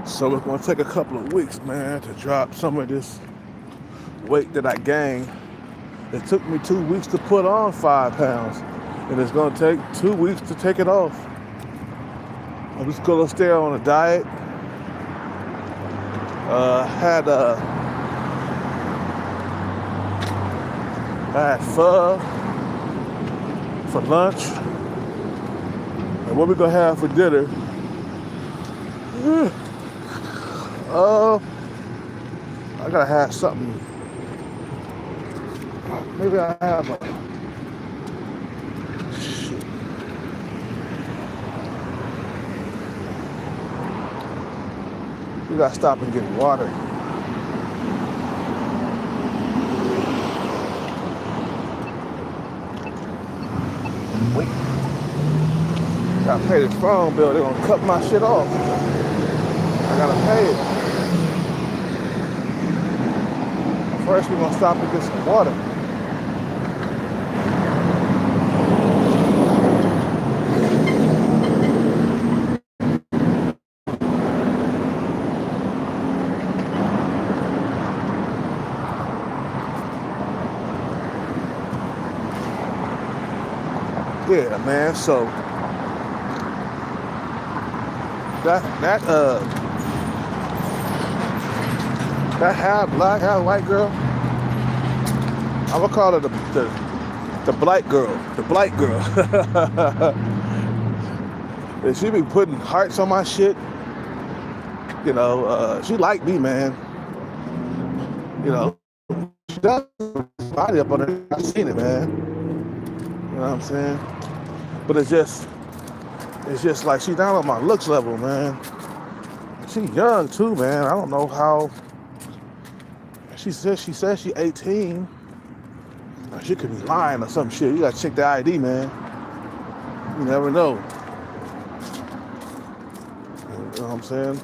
So it's gonna take a couple of weeks, man, to drop some of this weight that I gained. It took me 2 weeks to put on 5 pounds, and it's gonna take 2 weeks to take it off. I'm just gonna stay on a diet. I had pho for lunch, and what we gonna have for dinner? I gotta have something. Maybe I have a. Shit. We gotta stop and get water. Wait. Gotta pay this phone bill. They're gonna cut my shit off. I gotta pay it. First, we're gonna stop and get some water. Yeah, man. So that half black, half white girl, I'm gonna call her the black girl, the black girl. And she be putting hearts on my shit. You know, she like me, man. You know, she does body up on her. I seen it, man. You know what I'm saying? But it's just like she's down on my looks level, man. She young too, man. I don't know how. She says she's 18. She could be lying or some shit. You gotta check the ID, man. You never know. You know what I'm saying?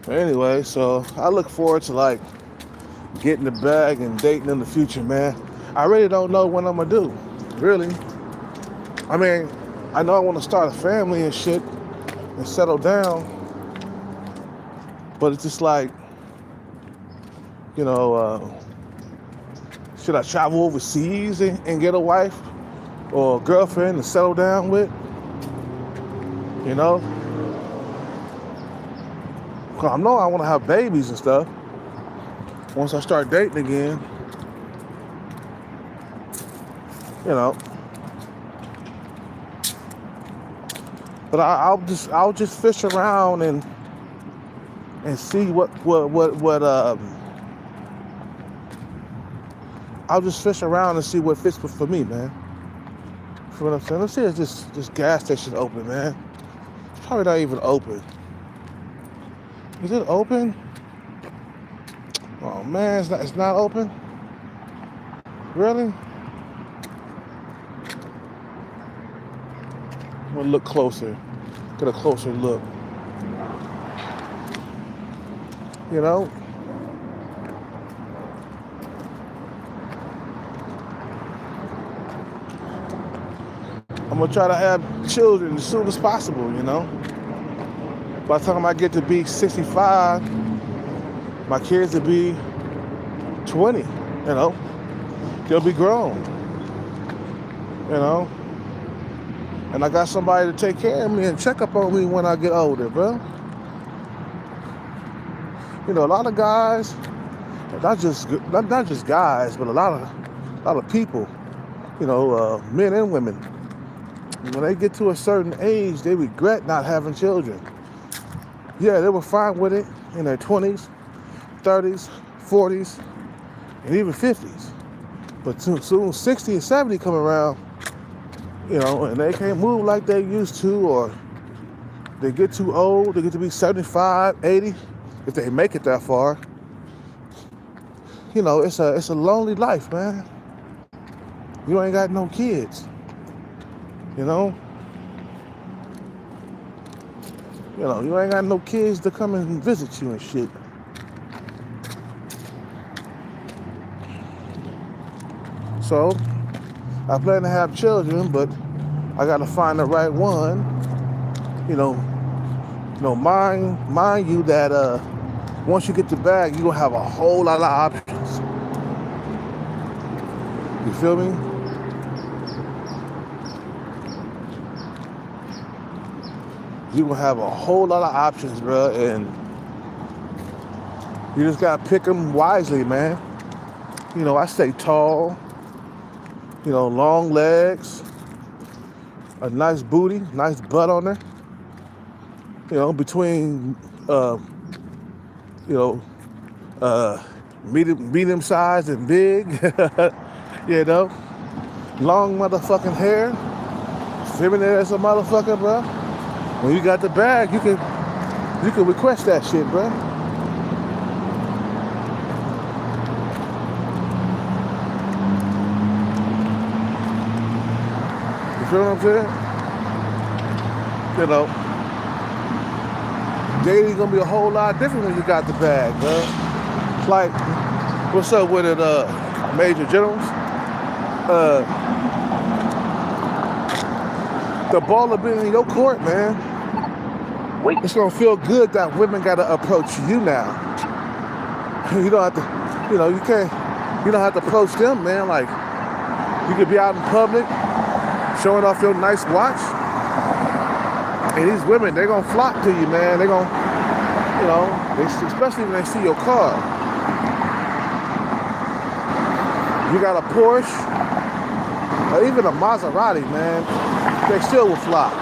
Anyway, so I look forward to like getting the bag and dating in the future, man. I really don't know what I'm gonna do. Really. I mean, I know I want to start a family and shit and settle down. But it's just like, you know, should I travel overseas and get a wife or a girlfriend to settle down with? You know? 'Cause I know I want to have babies and stuff once I start dating again. You know. But I'll just fish around and see what I'll just fish around and see what fits for me, man. You know what I'm saying? Let's see if this gas station open, man. It's probably not even open. Is it open? Oh man, it's not open? Really? I'm gonna look closer. Get a closer look. You know? I'm gonna try to have children as soon as possible, you know? By the time I get to be 65, my kids will be 20, you know? They'll be grown, you know? And I got somebody to take care of me and check up on me when I get older, bro. You know, a lot of guys, not just guys, but a lot of people, you know, men and women, when they get to a certain age, they regret not having children. Yeah, they were fine with it in their 20s, 30s, 40s, and even 50s. But soon 60 and 70 come around, you know, and they can't move like they used to, or they get too old, they get to be 75, 80, if they make it that far. You know, it's a lonely life, man. You ain't got no kids, you know? You know, you ain't got no kids to come and visit you and shit. So, I plan to have children, but I gotta find the right one. You know, mind you that once you get the bag, you gonna have a whole lot of options. You feel me? You gonna have a whole lot of options, bro, and you just gotta pick them wisely, man. You know, I stay tall, you know, long legs, a nice booty, nice butt on her. You know, between, medium size and big, you know, long motherfucking hair, feminine as a motherfucker, bro. When you got the bag, you can request that shit, bro. You feel what I'm saying? You know, dating gonna be a whole lot different when you got the bag, bro. Like, what's up with it, Major Generals? The ball will be in your court, man. Wait. It's gonna feel good that women gotta approach you now. You don't have to, you know, you don't have to approach them, man. Like, you could be out in public, showing off your nice watch, and these women, they're gonna flock to you, man. They're gonna, you know, especially when they see your car. You got a Porsche, or even a Maserati, man, they still will flock.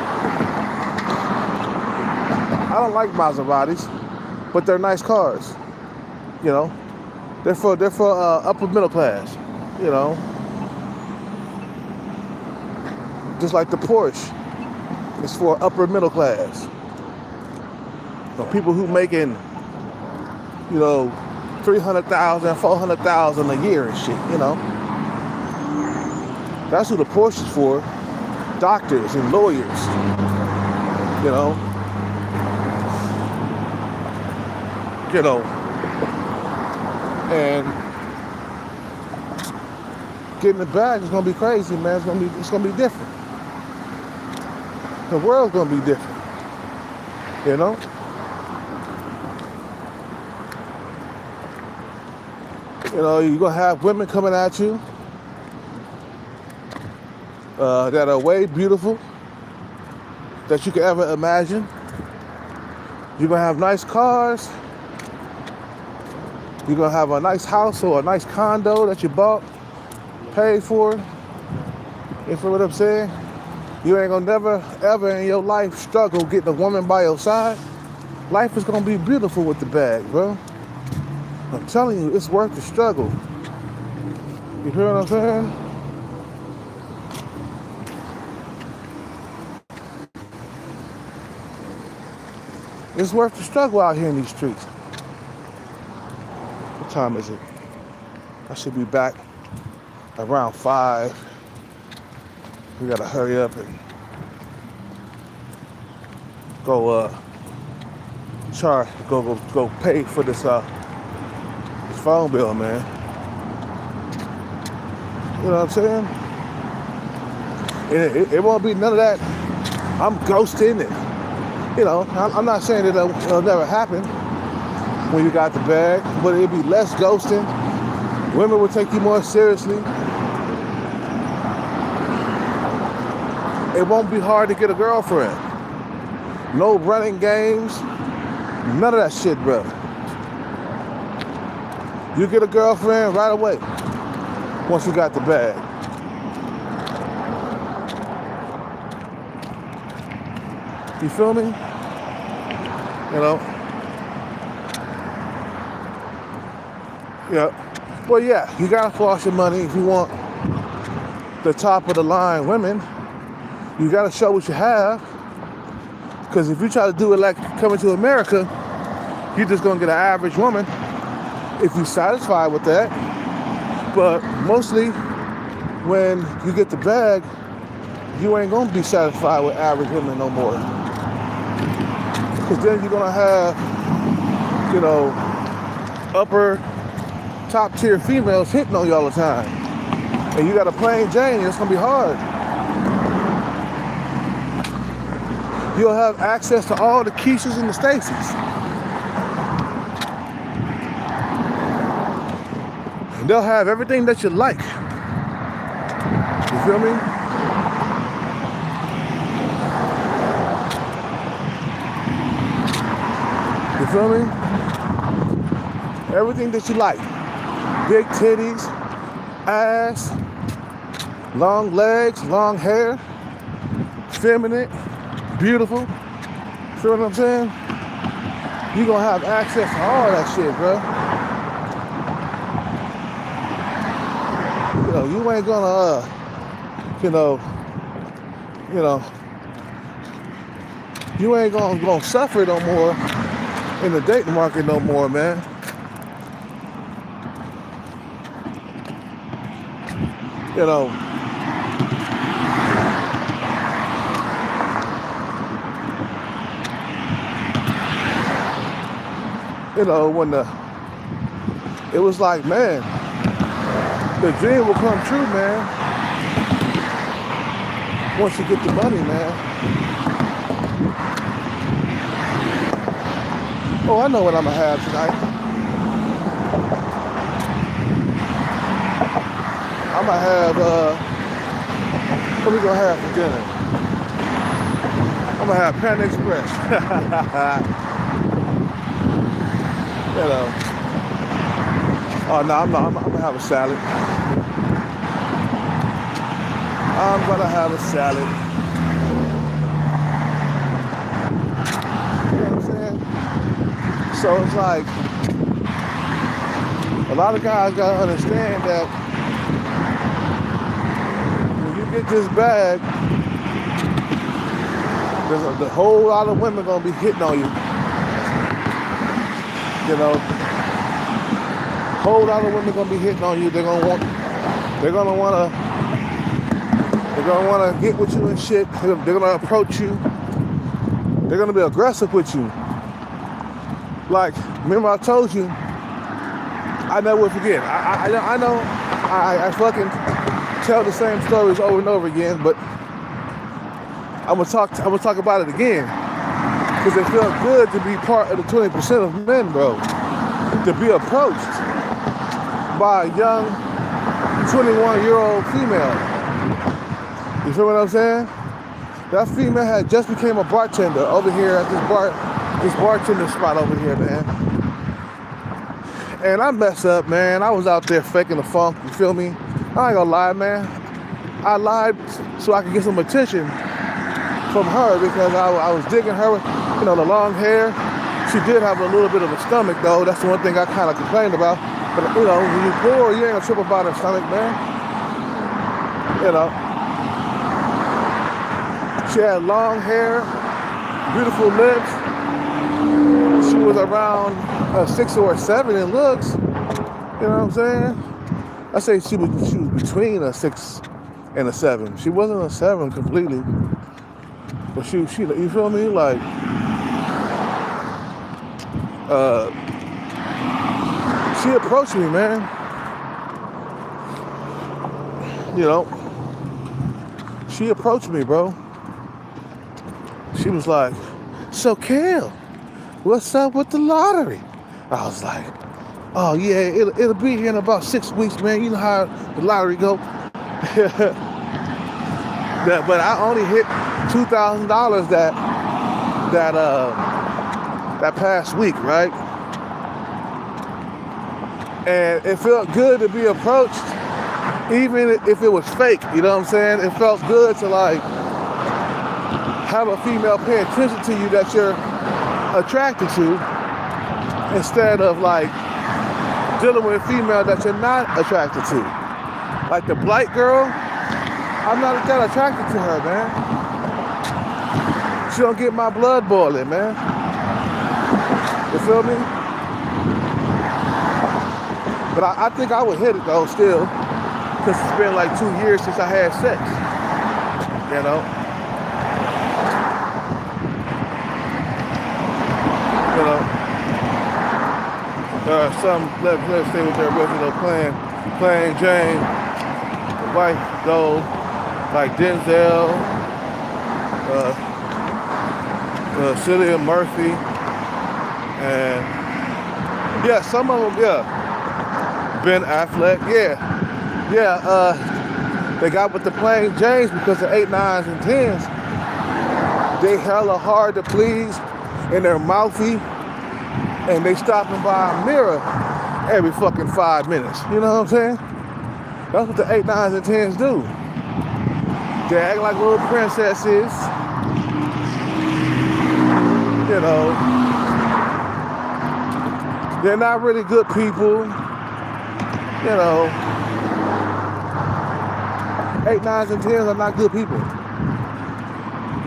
I don't like Maseratis, but they're nice cars. You know, they're for upper middle class. You know, just like the Porsche, it's for upper middle class. So people who making, you know, 300,000, 400,000 a year and shit. You know, that's who the Porsche is for. Doctors and lawyers. You know. You know, and getting the bag is gonna be crazy, man. It's gonna be different. The world's gonna be different. You know? You know, you're gonna have women coming at you that are way beautiful that you could ever imagine. You're gonna have nice cars. You're gonna have a nice house or a nice condo that you bought, paid for. You feel what I'm saying? You ain't gonna never, ever in your life struggle getting a woman by your side. Life is gonna be beautiful with the bag, bro. I'm telling you, it's worth the struggle. You hear what I'm saying? It's worth the struggle out here in these streets. What time is it? I should be back around 5. We gotta hurry up and go go pay for this phone bill, man. You know what I'm saying? It won't be none of that. I'm ghosting it. You know, I'm not saying that it'll never happen when you got the bag, but it'll be less ghosting. Women will take you more seriously. it won't be hard to get a girlfriend. No running games, none of that shit, bro. You get a girlfriend right away once you got the bag. You feel me? You know? Yeah. Well, yeah, you gotta floss your money if you want the top of the line women. You gotta show what you have. Because if you try to do it like coming to America, you're just gonna get an average woman if you're satisfied with that. But mostly when you get the bag, you ain't gonna be satisfied with average women no more. Because then you're gonna have, you know, upper top tier females hitting on you all the time. And you got a plain Jane, it's gonna be hard. You'll have access to all the Keishas and the Stacys. And they'll have everything that you like. You feel me? You feel me? Everything that you like. Big titties, ass, long legs, long hair, feminine, beautiful. Feel what I'm saying? You're gonna have access to all that shit, bro. You know, you ain't gonna, you ain't gonna suffer no more in the dating market no more, man. You know, when it was like, man, the dream will come true, man. Once you get the money, man. Oh, I know what I'm gonna have tonight. I'm gonna have, what we gonna have for dinner? I'm gonna have Panda Express. You know. Oh, no, I'm gonna have a salad. I'm gonna have a salad. You know what I'm saying? So it's like, a lot of guys gotta understand that when you get this bag, there's a whole lot of women gonna be hitting on you. You know, whole lot of women gonna be hitting on you. They're gonna wanna get with you and shit. They're gonna approach you. They're gonna be aggressive with you. Like, remember I told you, I never will forget. I know I fucking tell the same stories over and over again, but I'm gonna talk about it again. Because it felt good to be part of the 20% of men, bro. To be approached by a young 21-year-old female. You feel what I'm saying? That female had just became a bartender over here at this bartender spot over here, man. And I messed up, man. I was out there faking the funk, you feel me? I ain't gonna lie, man. I lied so I could get some attention from her because I was digging her with, you know, the long hair. She did have a little bit of a stomach, though. That's the one thing I kind of complained about. But, you know, when you're poor, you ain't gonna trip about her stomach, man. You know. She had long hair, beautiful lips. She was around 6 or 7 in looks. You know what I'm saying? I say she was between a 6 and a 7. She wasn't a 7 completely. But she, you feel me? Like, she approached me, man. You know, she approached me, bro. She was like, "So, Kel, what's up with the lottery?" I was like, "Oh yeah, it'll be here in about 6 weeks, man. You know how the lottery go." But I only hit $2,000 that past week, right? And it felt good to be approached, even if it was fake. You know what I'm saying? It felt good to like have a female pay attention to you that you're attracted to, instead of like dealing with a female that you're not attracted to. Like the blight girl, I'm not that attracted to her, man. She don't get my blood boiling, man. You feel me? But I think I would hit it though still, because it's been like 2 years since I had sex, you know? Some, let's say what they're original playing Jane, the white gold, like Denzel, Cillian Murphy, and yeah, some of them, yeah. Ben Affleck, yeah. They got with the plain James because the 8, 9s, and 10s, they hella hard to please, and they're mouthy, and they stopping by a mirror every fucking 5 minutes. You know what I'm saying? That's what the 8, 9s, and 10s do. They act like little princesses. You know, they're not really good people. You know, 8, 9s, and 10s are not good people.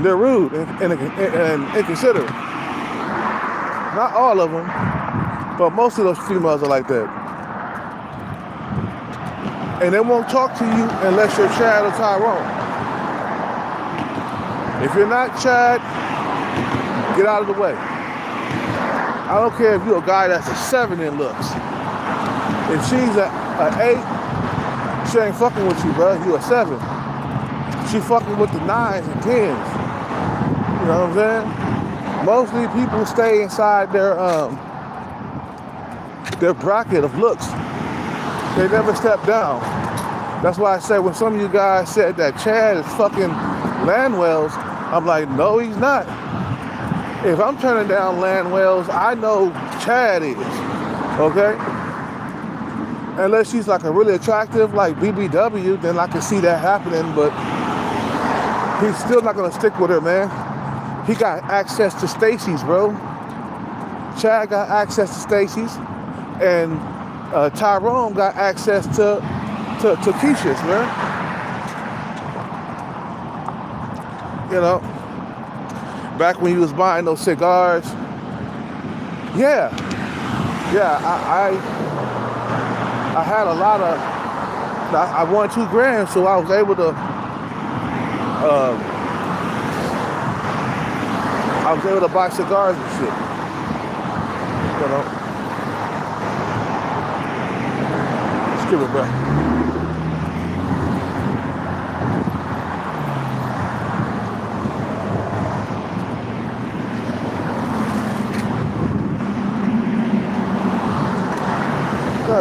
They're rude and inconsiderate. Not all of them, but most of those females are like that. And they won't talk to you unless you're Chad or Tyrone. If you're not Chad, get out of the way. I don't care if you're a guy that's a 7 in looks. If she's an 8, she ain't fucking with you, bro. You a 7. She fucking with the 9s and 10s. You know what I'm saying? Mostly people stay inside their bracket of looks. They never step down. That's why I said when some of you guys said that Chad is fucking Landwells, I'm like, no, he's not. If I'm turning down Landwells, I know Chad is. Okay? Unless she's like a really attractive, like BBW, then I can see that happening, but he's still not gonna stick with her, man. He got access to Stacy's, bro. Chad got access to Stacy's, and Tyrone got access to Keisha's, man. You know, back when he was buying those cigars, yeah, I had a lot of, I won 2 grand, so I was able to, buy cigars and shit, you know. Just give it back.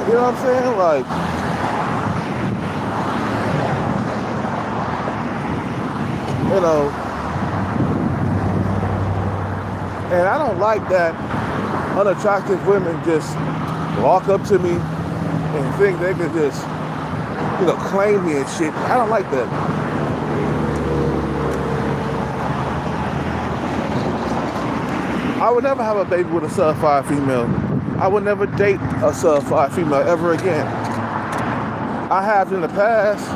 You know what I'm saying? Like, you know, and I don't like that unattractive women just walk up to me and think they can just, you know, claim me and shit. I don't like that. I would never have a baby with a sub-5 female. I would never date a sub-5 female ever again. I have in the past,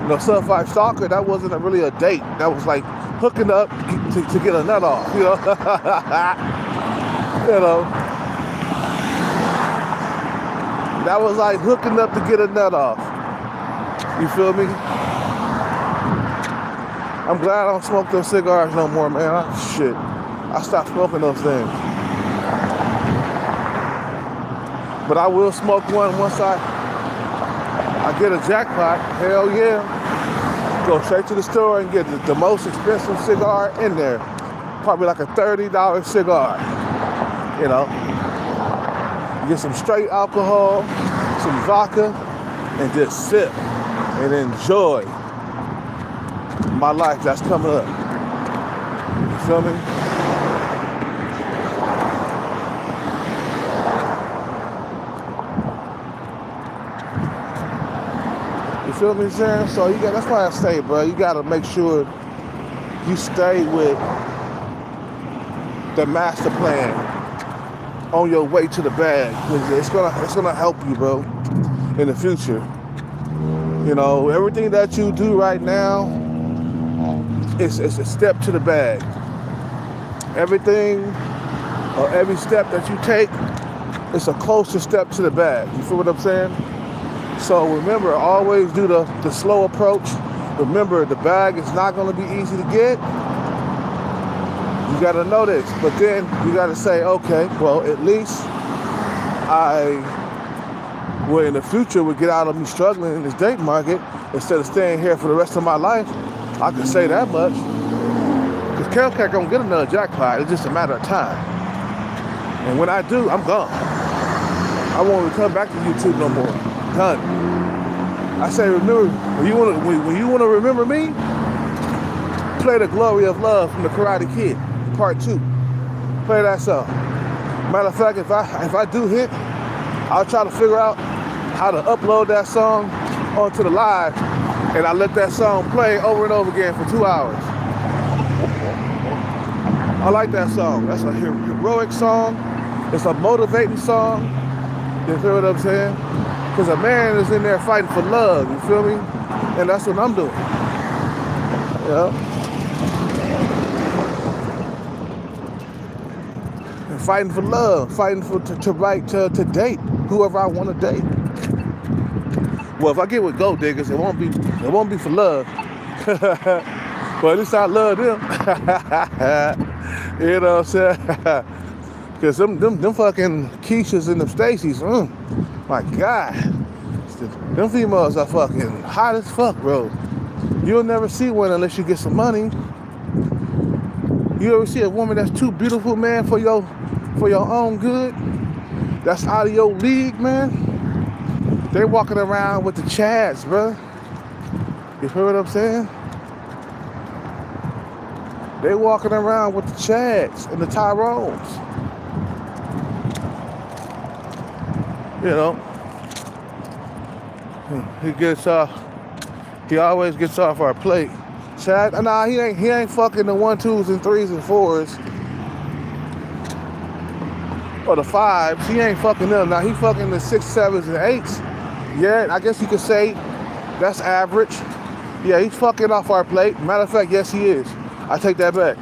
you know, sub-5 stalker, that wasn't really a date. That was like hooking up to get a nut off, you know? You know? That was like hooking up to get a nut off. You feel me? I'm glad I don't smoke those cigars no more, man. Shit. I stopped smoking those things. But I will smoke one once I get a jackpot. Hell yeah. Go straight to the store and get the most expensive cigar in there. Probably like a $30 cigar. You know. Get some straight alcohol, some vodka, and just sip and enjoy. my life that's coming up. You feel me? You feel me, saying? So that's why I say, bro, you gotta make sure you stay with the master plan on your way to the bag, because it's gonna help you, bro, in the future. You know, everything that you do right now is a step to the bag. Everything or every step that you take is a closer step to the bag. You feel what I'm saying? So remember, always do the slow approach. Remember, the bag is not going to be easy to get. You got to know this. But then you got to say, okay, well, at least in the future would get out of me struggling in this date market instead of staying here for the rest of my life. I can say that much. Because Carol Cat gonna get another jackpot. It's just a matter of time. And when I do, I'm gone. I won't come back to YouTube no more. Done. I say, remember, when you wanna remember me, play The Glory of Love from The Karate Kid, Part 2. Play that song. Matter of fact, if I do hit, I'll try to figure out how to upload that song onto the live, and I let that song play over and over again for 2 hours. I like that song. That's a heroic song. It's a motivating song. You feel what I'm saying? Because a man is in there fighting for love, you feel me? And that's what I'm doing. Yeah. And fighting for love, fighting to date whoever I want to date. Well, if I get with gold diggers, it won't be for love. But at least I love them. You know what I'm saying? Because them fucking Keishas and them Stacy's, my God. Them females are fucking hot as fuck, bro. You'll never see one unless you get some money. You ever see a woman that's too beautiful, man, for your own good? That's out of your league, man. They walking around with the Chads, bro. You hear what I'm saying? They walking around with the Chads and the Tyrones. You know, he always gets off our plate. Chad, nah, he ain't fucking the 1, 2s, and 3s and 4s. Or the 5s. He ain't fucking them. Now he fucking the 6, 7s, and 8s. Yeah, I guess you could say that's average. Yeah, he's fucking off our plate. Matter of fact, yes, he is. I take that back.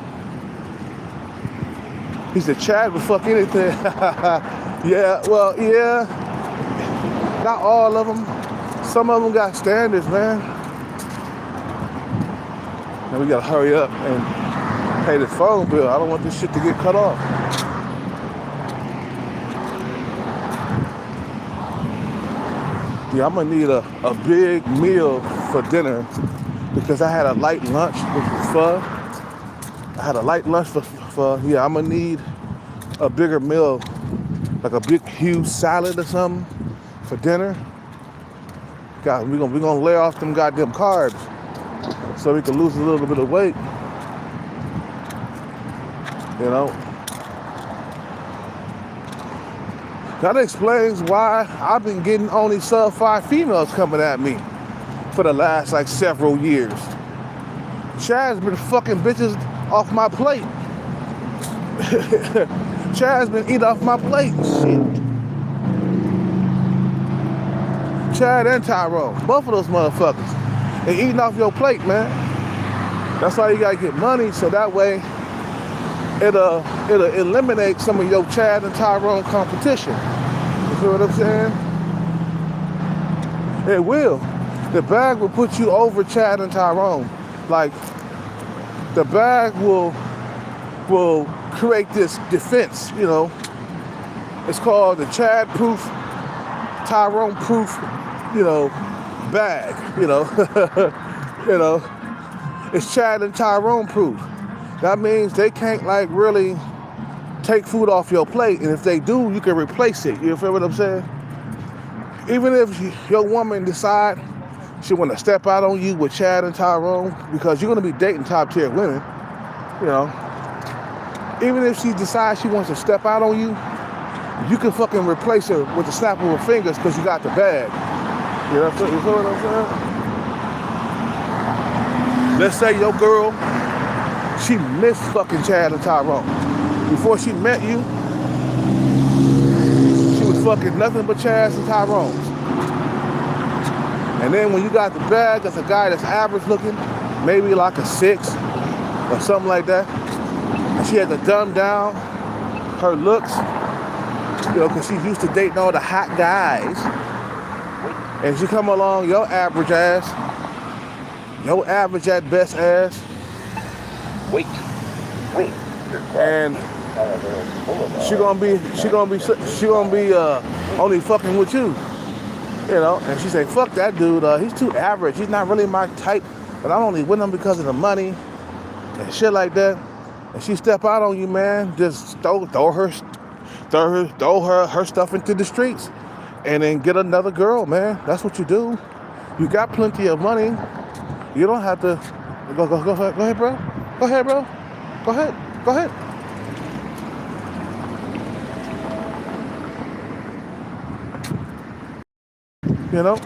He said Chad would fuck anything. Yeah, well, yeah. Not all of them. Some of them got standards, man. Now we gotta hurry up and pay this phone bill. I don't want this shit to get cut off. Yeah, I'm gonna need a big meal for dinner because I had a light lunch with pho. I had a light lunch for yeah, I'm gonna need a bigger meal, like a big huge salad or something for dinner. God, we're gonna lay off them goddamn carbs so we can lose a little bit of weight. You know? That explains why I've been getting only sub-5 females coming at me for the last like several years. Chad's been fucking bitches off my plate. Chad's been eating off my plate. Shit. Chad and Tyrone, both of those motherfuckers, they eating off your plate, man. That's why you gotta get money, so that way it'll eliminate some of your Chad and Tyrone competition. You feel what I'm saying? It will. The bag will put you over Chad and Tyrone. Like, the bag will create this defense, you know. It's called the Chad proof, Tyrone proof, you know, bag, you know. You know, it's Chad and Tyrone proof. That means they can't like really take food off your plate, and if they do, you can replace it. You feel what I'm saying? Even if your woman decide she want to step out on you with Chad and Tyrone because you're going to be dating top tier women, you know. Even if she decides she wants to step out on you, you can fucking replace her with the snap of her fingers because you got the bag. You know what I'm saying? Let's say your girl, she missed fucking Chad and Tyrone. Before she met you, she was fucking nothing but Chads and Tyrones. And then when you got the bag as a guy that's average looking, maybe like a 6 or something like that, and she had to dumb down her looks, you know, because she's used to dating all the hot guys. And she come along, your average ass, your average at best ass. Wait. And she gonna be only fucking with you, you know. And she say, fuck that dude, he's too average. He's not really my type, but I'm only with him because of the money and shit like that. And she step out on you, man. Just throw her stuff into the streets, and then get another girl, man. That's what you do. You got plenty of money. You don't have to go ahead, bro. Go ahead, bro. Go ahead. You know?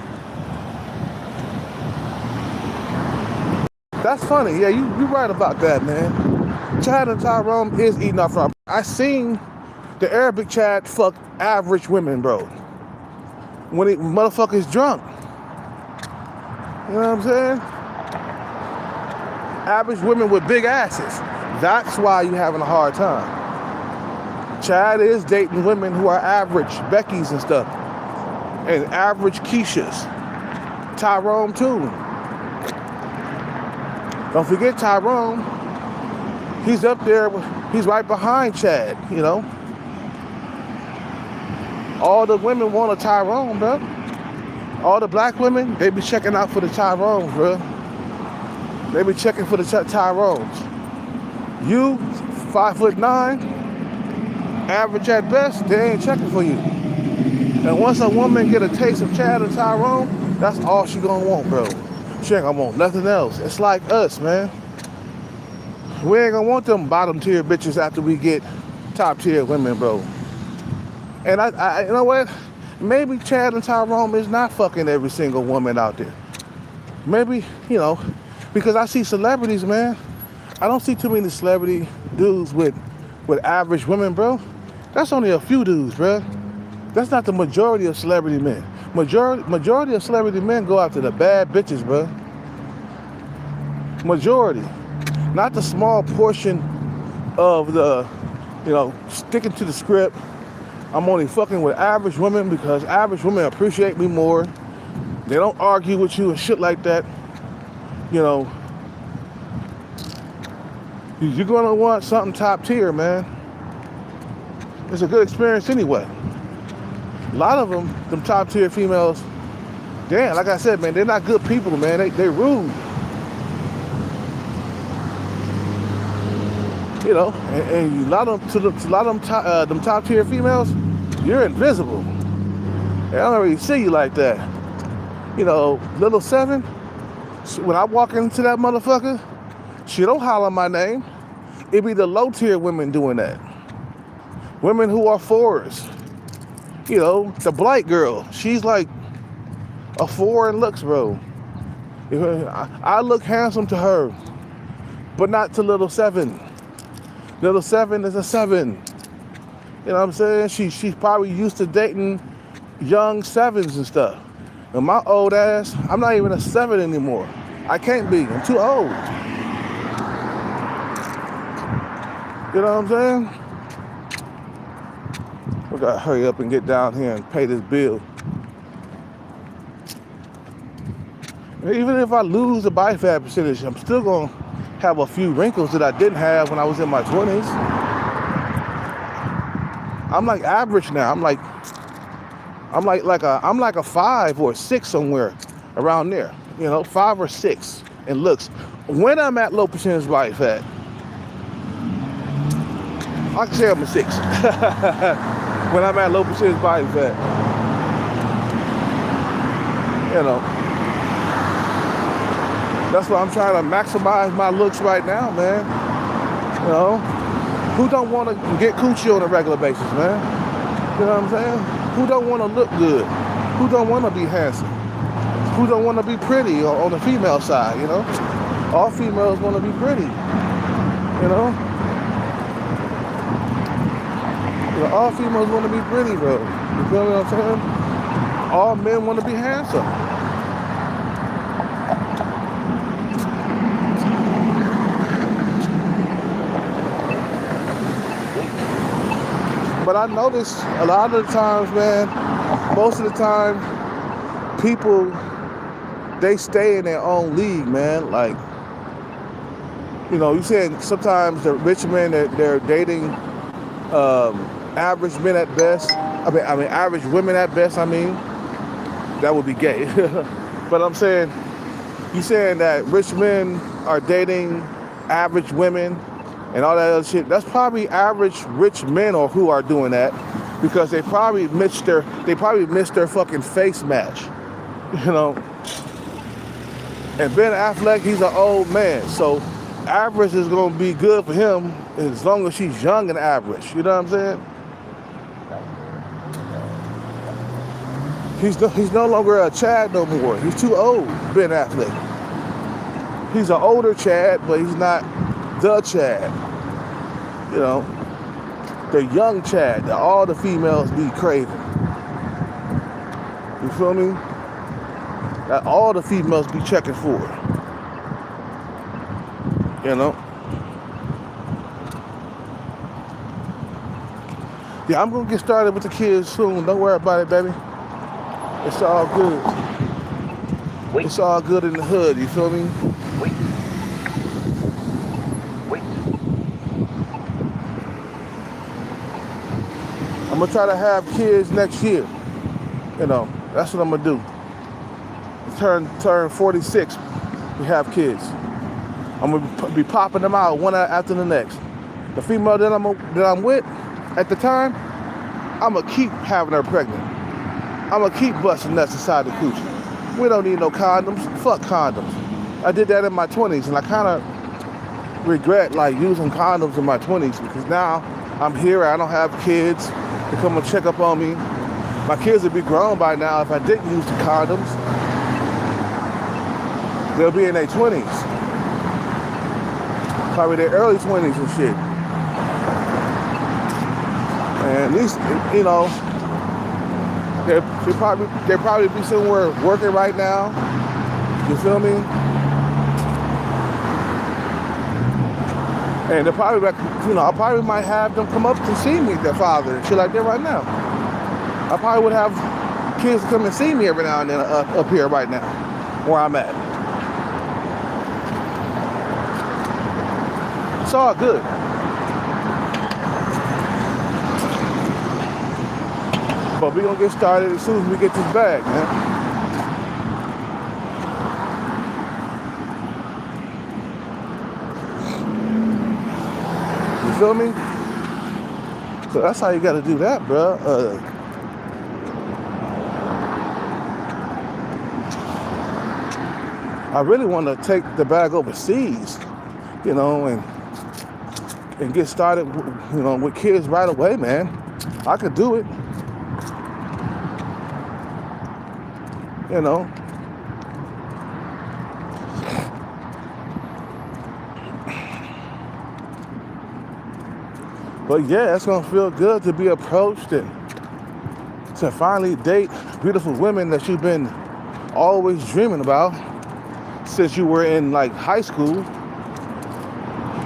That's funny. Yeah, you right about that, man. Chad and Tyrone is eating off from. I seen the Arabic Chad fuck average women, bro. When motherfucker's drunk. You know what I'm saying? Average women with big asses. That's why you having a hard time. Chad is dating women who are average, Beckys and stuff. And average Keishas. Tyrone too. Don't forget Tyrone. He's up there, he's right behind Chad, you know. All the women want a Tyrone, bro. All the black women, they be checking out for the Tyrones, bro. They be checking for the Tyrones. You, 5'9", average at best, they ain't checking for you. And once a woman get a taste of Chad and Tyrone, that's all she gonna want, bro. She ain't gonna want nothing else. It's like us, man. We ain't gonna want them bottom tier bitches after we get top tier women, bro. And I you know what? Maybe Chad and Tyrone is not fucking every single woman out there. Maybe, you know, because I see celebrities, man. I don't see too many celebrity dudes with average women, bro. That's only a few dudes, bro. That's not the majority of celebrity men. Majority of celebrity men go after the bad bitches, bro. Majority. Not the small portion of the, you know, sticking to the script. I'm only fucking with average women because average women appreciate me more. They don't argue with you and shit like that. You know, you're gonna want something top tier, man. It's a good experience anyway. A lot of them top tier females, damn, like I said, man, they're not good people, man. They rude. You know, and a lot of them top tier females, you're invisible. They don't really see you like that. You know, little 7, when I walk into that motherfucker, she don't holler my name. It be the low tier women doing that. Women who are 4s. You know, the Blight girl, she's like a 4 in looks, bro. I look handsome to her, but not to little 7. Little 7 is a 7. You know what I'm saying? She's probably used to dating young 7s and stuff. And my old ass, I'm not even a 7 anymore. I can't be. I'm too old. You know what I'm saying? We gotta hurry up and get down here and pay this bill. Even if I lose the body fat percentage, I'm still gonna have a few wrinkles that I didn't have when I was in my 20s. I'm like average now. I'm like a 5 or a 6 somewhere around there. You know, 5 or 6 in looks. When I'm at low percentage body fat, I can say I'm a 6. When I'm at low percentage body fat. You know. That's why I'm trying to maximize my looks right now, man. You know, who don't want to get coochie on a regular basis, man? You know what I'm saying? Who don't want to look good? Who don't want to be handsome? Who don't want to be pretty on the female side, you know? All females want to be pretty, you know? All females want to be pretty, bro. You feel what I'm saying? All men want to be handsome. But I notice a lot of the times, man, most of the time, people, they stay in their own league, man. Like, you know, you saying sometimes the rich men, they're dating average men at best. I mean, average women at best. I mean, that would be gay. But I'm saying, you saying that rich men are dating average women and all that other shit. That's probably average rich men or who are doing that because they probably missed their fucking face match, you know. And Ben Affleck, he's an old man, so average is gonna be good for him as long as she's young and average. You know what I'm saying? He's no longer a Chad no more. He's too old, Ben Affleck. He's an older Chad, but he's not the Chad. You know, the young Chad that all the females be craving. You feel me? That all the females be checking for. You know? Yeah, I'm gonna get started with the kids soon. Don't worry about it, baby. It's all good. Wait. It's all good in the hood, you feel me? Wait. Wait. I'm gonna try to have kids next year. You know, that's what I'm gonna do. Turn 46, we have kids. I'm gonna be popping them out one after the next. The female that I'm with at the time, I'm gonna keep having her pregnant. I'm gonna keep busting nuts inside the coochie. We don't need no condoms. Fuck condoms. I did that in my 20s, and I kind of regret like using condoms in my 20s because now I'm here. I don't have kids to come and check up on me. My kids would be grown by now if I didn't use the condoms. They'll be in their 20s. Probably their early 20s and shit. And at least, you know, they'll probably be somewhere working right now. You feel me? And they'll probably, you know, I probably might have them come up to see me, their father, and shit like that right now. I probably would have kids come and see me every now and then up here right now, where I'm at. It's all good. But we're gonna get started as soon as we get this bag, man. You feel me? So that's how you gotta do that, bro. I really want to take the bag overseas, you know, and get started, you know, with kids right away, man. I could do it. You know. But yeah, it's gonna feel good to be approached and to finally date beautiful women that you've been always dreaming about since you were in like high school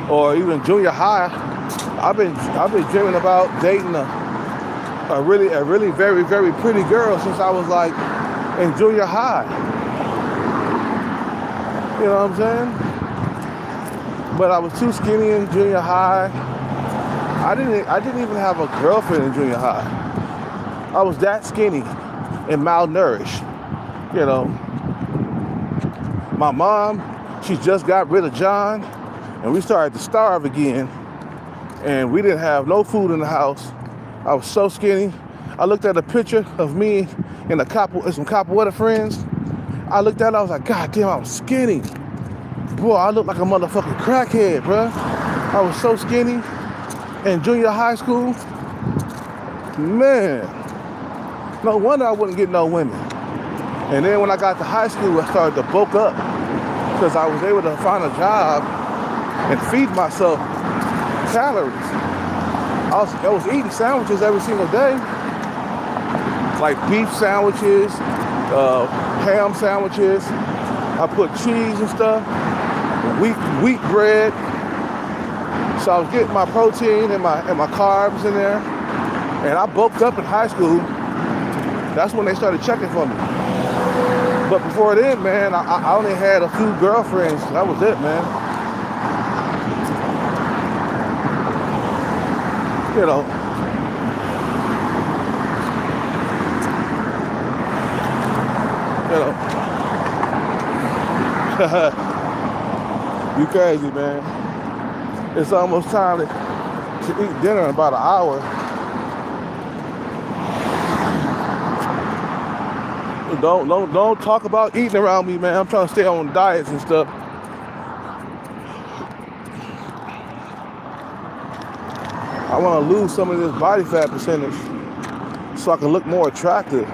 or even junior high. I've been dreaming about dating a really very, very pretty girl since I was like in junior high. You know what I'm saying? But I was too skinny in junior high. I didn't even have a girlfriend in junior high. I was that skinny and malnourished. You know. My mom, she just got rid of John, and we started to starve again. And we didn't have no food in the house. I was so skinny. I looked at a picture of me and some Capoeira friends. I looked at it, I was like, God damn, I'm skinny. boy, I looked like a motherfucking crackhead, bruh. I was so skinny in junior high school. Man, no wonder I wouldn't get no women. And then when I got to high school, I started to bulk up because I was able to find a job and feed myself calories. I was eating sandwiches every single day, like beef sandwiches, ham sandwiches. I put cheese and stuff, wheat bread. So I was getting my protein and my carbs in there. And I bulked up in high school. That's when they started checking for me. But before then, man, I only had a few girlfriends. That was it, man. You know. You crazy, man. It's almost time to eat dinner in about an hour. Don't talk about eating around me, man. I'm trying to stay on diets and stuff. I want to lose some of this body fat percentage so I can look more attractive.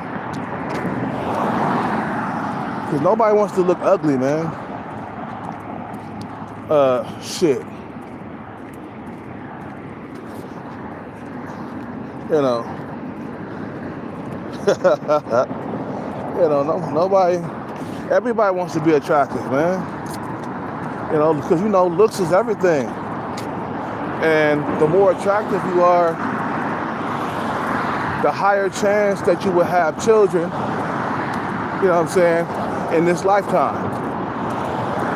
Because nobody wants to look ugly, man. Shit. You know. Nobody, everybody wants to be attractive, man. You know, because you know, looks is everything. And the more attractive you are, the higher chance that you will have children, you know what I'm saying, in this lifetime.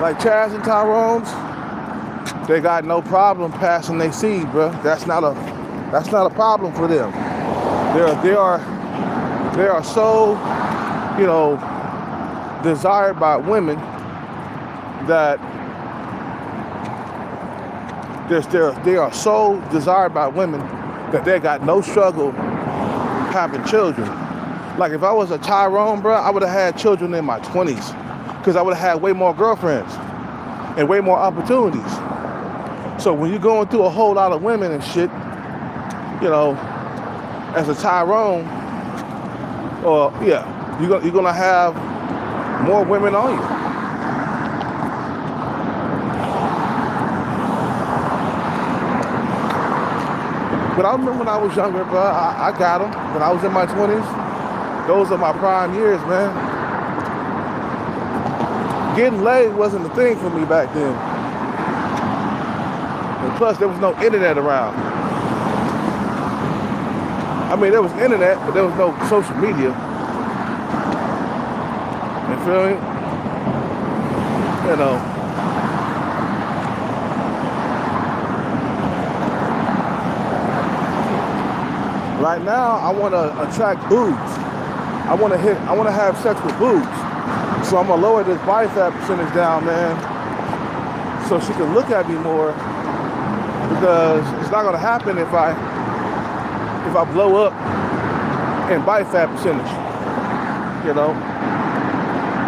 Like Chaz and Tyrone's, they got no problem passing their seed, bro. That's not a problem for them. They are so, you know, desired by women that they are so desired by women that they got no struggle having children. Like if I was a Tyrone, bro, I would have had children in my 20s because I would have had way more girlfriends and way more opportunities. So when you're going through a whole lot of women and shit, you know, as a Tyrone, you're gonna have more women on you. But I remember when I was younger, bro, I got them. When I was in my 20s, those are my prime years, man. Getting laid wasn't a thing for me back then. And plus, there was no internet around. I mean, there was internet, but there was no social media. You feel me? You know. Right now, I want to attract boobs. I want to have sex with boobs. So I'm gonna lower this body fat percentage down, man, so she can look at me more. Because it's not gonna happen if I blow up in body fat percentage. You know,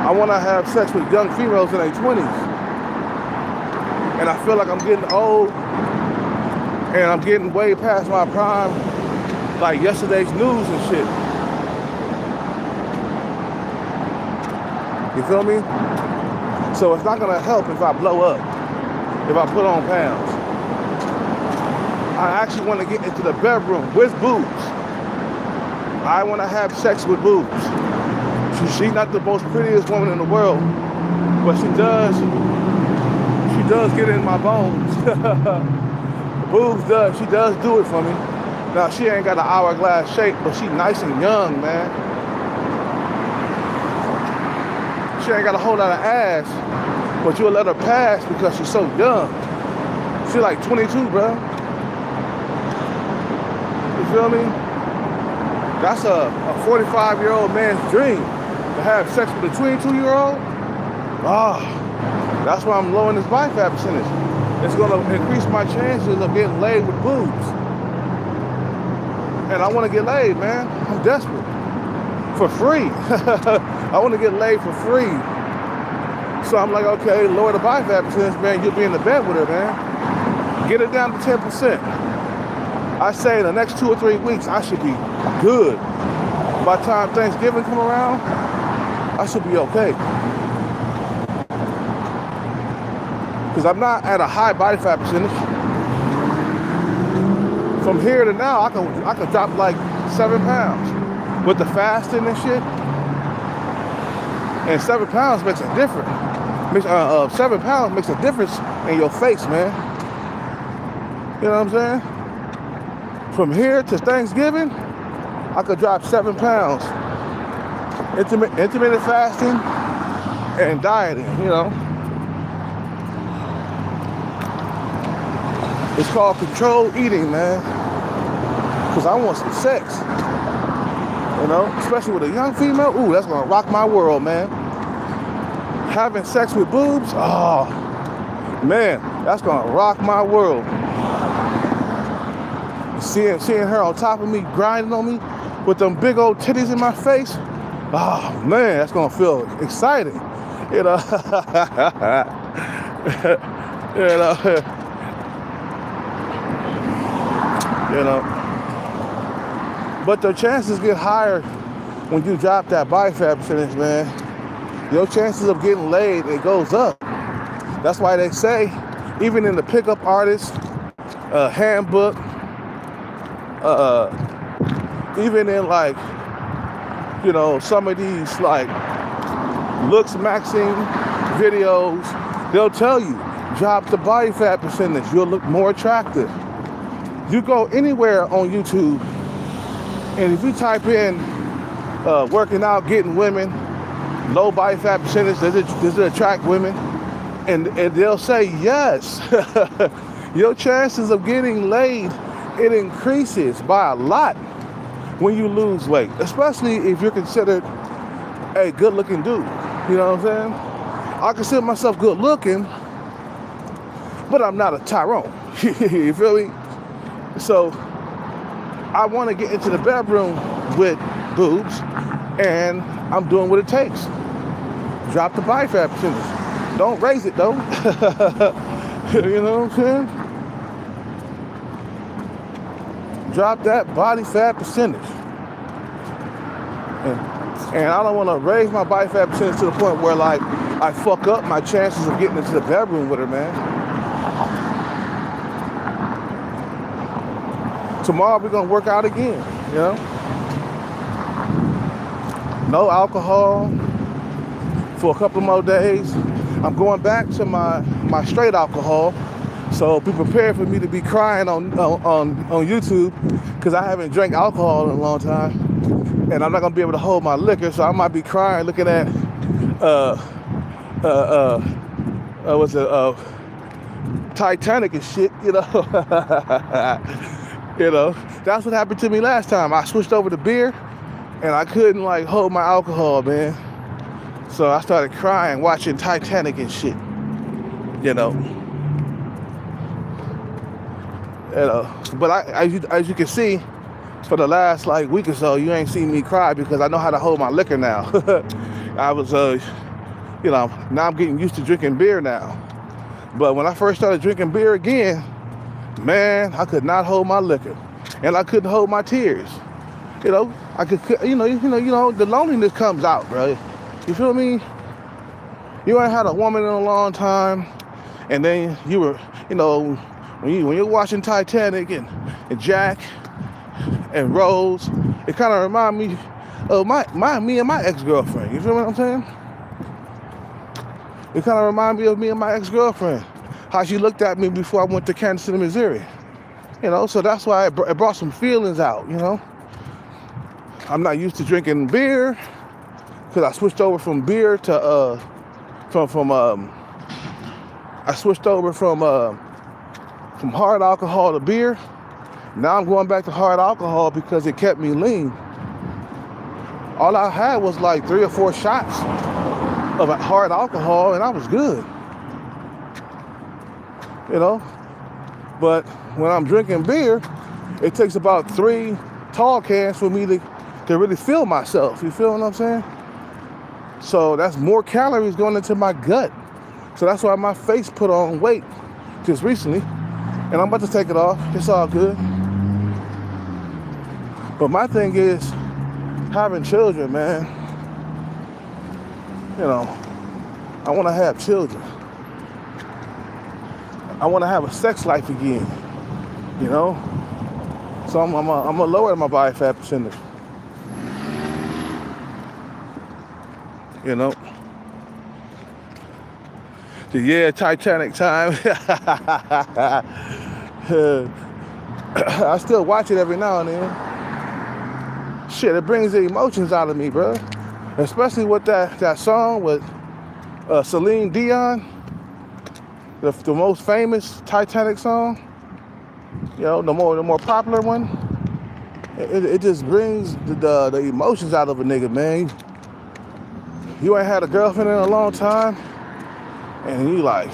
I want to have sex with young females in their 20s, and I feel like I'm getting old, and I'm getting way past my prime. Like yesterday's news and shit. You feel me? So it's not gonna help if I blow up, if I put on pounds. I actually want to get into the bedroom with boobs. I want to have sex with boobs. She's not the most prettiest woman in the world, but she does get in my bones. She does do it for me. Now, she ain't got an hourglass shape, but she nice and young, man. She ain't got a whole lot of ass, but you'll let her pass because she's so young. She like 22, bro. You feel me? That's a 45-year-old man's dream, to have sex with a 22-year-old. That's why I'm lowering this body fat percentage. It's gonna increase my chances of getting laid with boobs. And I want to get laid, man. I'm desperate. For free. I want to get laid for free. So I'm like, okay, lower the body fat percentage, man. You'll be in the bed with her, man. Get it down to 10%. I say in the next 2 or 3 weeks, I should be good. By the time Thanksgiving come around, I should be okay. Because I'm not at a high body fat percentage. From here to now, I can drop like 7 pounds with the fasting and shit. And 7 pounds makes a difference. 7 pounds makes a difference in your face, man. You know what I'm saying? From here to Thanksgiving, I could drop 7 pounds. Intermittent fasting and dieting, you know. It's called controlled eating, man. Because I want some sex. You know, especially with a young female. Ooh, that's gonna rock my world, man. Having sex with boobs, oh, man, that's gonna rock my world. Seeing her on top of me, grinding on me, with them big old titties in my face, oh, man, that's gonna feel exciting. You know, you know. But the chances get higher when you drop that body fat percentage, man. Your chances of getting laid, it goes up. That's why they say, even in the pickup artist handbook, even in like, you know, some of these like looks maxing videos, they'll tell you, drop the body fat percentage, you'll look more attractive. You go anywhere on YouTube, and if you type in working out, getting women, low body fat percentage, does it attract women? And they'll say yes. Your chances of getting laid, it increases by a lot when you lose weight, especially if you're considered a good-looking dude. You know what I'm saying? I consider myself good-looking, but I'm not a Tyrone. You feel me? So I want to get into the bedroom with boobs, and I'm doing what it takes. Drop the body fat percentage. Don't raise it, though. You know what I'm saying? Drop that body fat percentage. And I don't want to raise my body fat percentage to the point where, like, I fuck up my chances of getting into the bedroom with her, man. Tomorrow we're gonna work out again, you know? No alcohol for a couple more days. I'm going back to my straight alcohol, so be prepared for me to be crying on YouTube, because I haven't drank alcohol in a long time, and I'm not gonna be able to hold my liquor, so I might be crying looking at Titanic and shit, you know. You know, that's what happened to me last time. I switched over to beer, and I couldn't like hold my alcohol, man. So I started crying watching Titanic and shit. You know. But as you can see, for the last like week or so, you ain't seen me cry because I know how to hold my liquor now. I was, you know, now I'm getting used to drinking beer now. But when I first started drinking beer again, man, I could not hold my liquor, and I couldn't hold my tears. You know, I could, you know, the loneliness comes out, bro. You feel me? You ain't had a woman in a long time, and then you were, you know, when you're watching Titanic and Jack and Rose, it kind of remind me of me and my ex-girlfriend. You feel what I'm saying? It kind of remind me of me and my ex-girlfriend. How she looked at me before I went to Kansas City, Missouri. You know, so that's why it brought some feelings out, you know. I'm not used to drinking beer, because I switched over from beer to, I switched over from hard alcohol to beer. Now I'm going back to hard alcohol because it kept me lean. All I had was like 3 or 4 shots of hard alcohol, and I was good. You know, but when I'm drinking beer, it takes about 3 tall cans for me to really feel myself. You feel what I'm saying? So that's more calories going into my gut. So that's why my face put on weight just recently. And I'm about to take it off. It's all good. But my thing is having children, man. You know, I want to have children. I want to have a sex life again. You know? So I'm gonna lower my body fat percentage. You know? So yeah, Titanic time. I still watch it every now and then. Shit, it brings the emotions out of me, bro. Especially with that song with Celine Dion, the most famous Titanic song. You know, the more popular one. It just brings the emotions out of a nigga, man. You ain't had a girlfriend in a long time, and you like,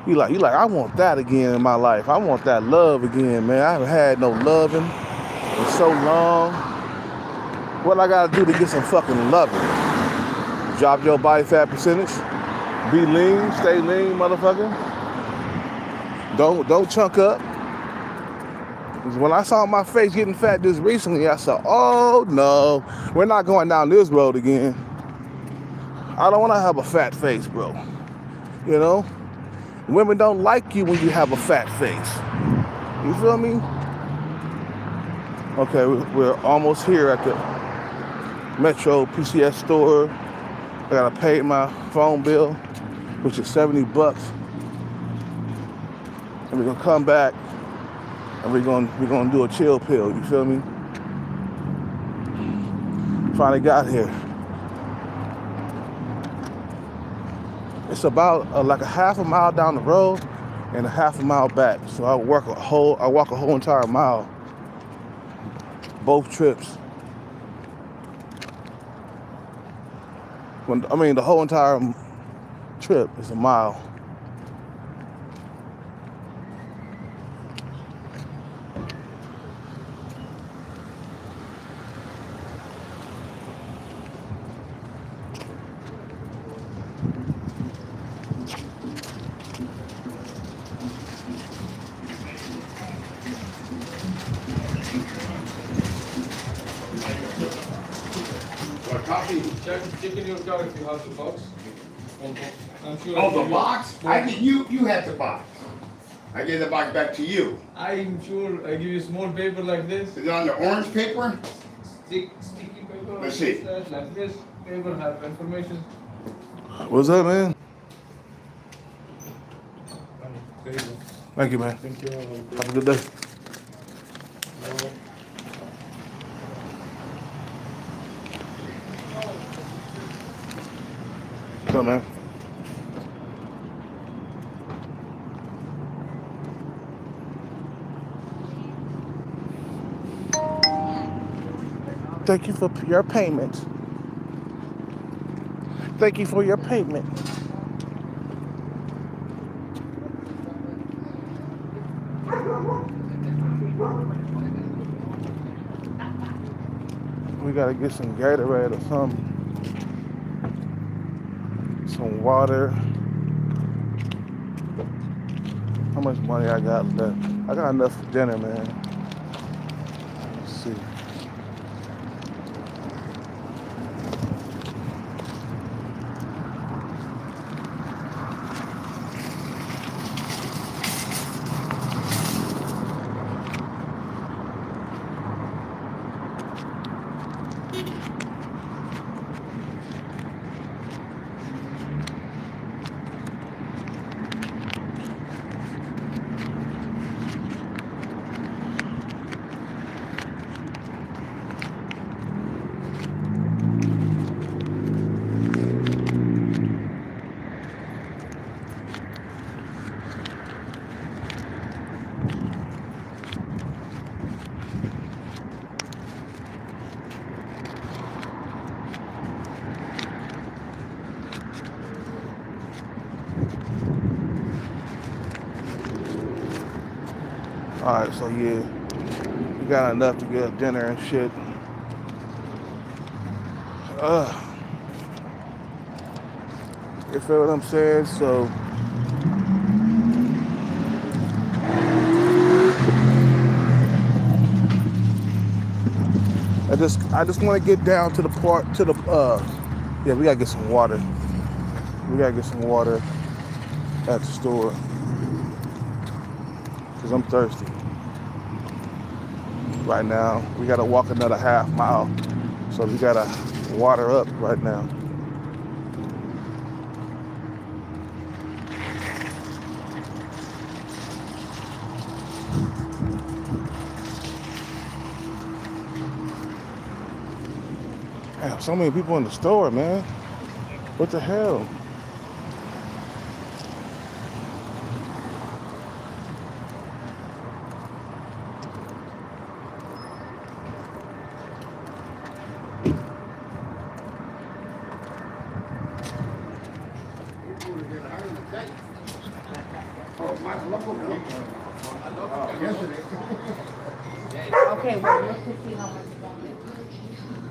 I want that again in my life. I want that love again, man. I haven't had no loving in so long. What I gotta do to get some fucking loving? Drop your body fat percentage. Be lean, stay lean, motherfucker. Don't chunk up. When I saw my face getting fat just recently, I said, oh no, we're not going down this road again. I don't want to have a fat face, bro. You know? Women don't like you when you have a fat face. You feel me? Okay, we're almost here at the Metro PCS store. I gotta pay my phone bill, which is $70. And we're gonna come back and we're gonna do a chill pill, you feel me? Finally got here. It's about like a half a mile down the road and a half a mile back. So I walk a whole entire mile. Both trips. The whole entire trip is a mile. Check in your car if you have the box. I'm sure. Oh, the box? You had the box. I gave the box back to you. I'm sure I give you small paper like this. Is it on the orange paper? Sticky paper. Let's see. Like this paper have information. What's up, man? There you go. Thank you, man. Thank you. Have a good day. What's up, man? Thank you for your payment. Thank you for your payment. We gotta get some Gatorade or something. Some water. How much money I got left? I got enough for dinner, man. Let's see. Alright, so yeah, we got enough to get dinner and shit. You feel what I'm saying? So I just want to get down to the part to the yeah, we gotta get some water. We gotta get some water at the store because I'm thirsty right now. We gotta walk another half mile, so we gotta water up right now. Damn, so many people in the store, man. What the hell? Okay, well, let's just see how much longer.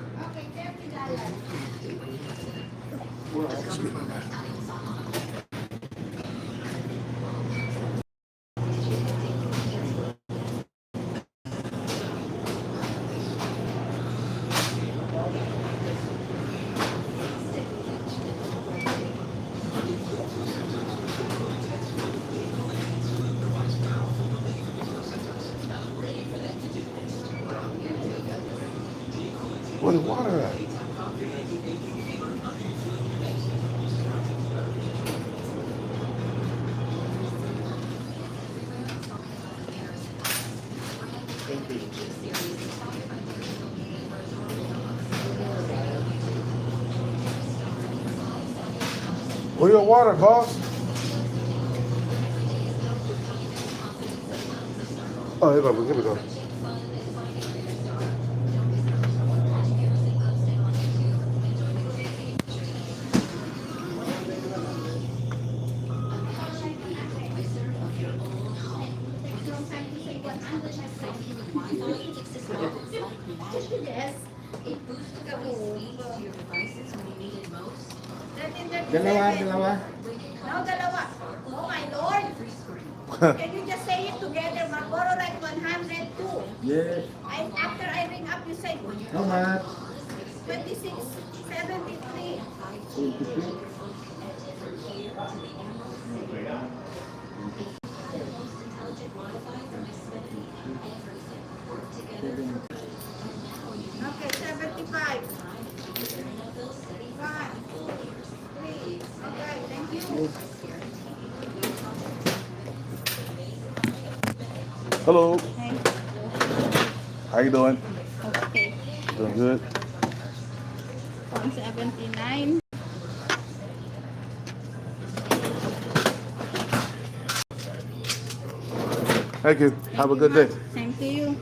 Where the water at? Where your water, boss? Oh, here we go. Dalawa. No, dalawa. Oh my lord. Can you just say it together? Marlboro like 102. Yes. After I ring up, you say How much? 26.73. Okay, 75. 1, 2, 3. Okay, thank you. Hello. Hey, How you doing? okay. Doing good. 179. Thank you. Have a good day. Same to you.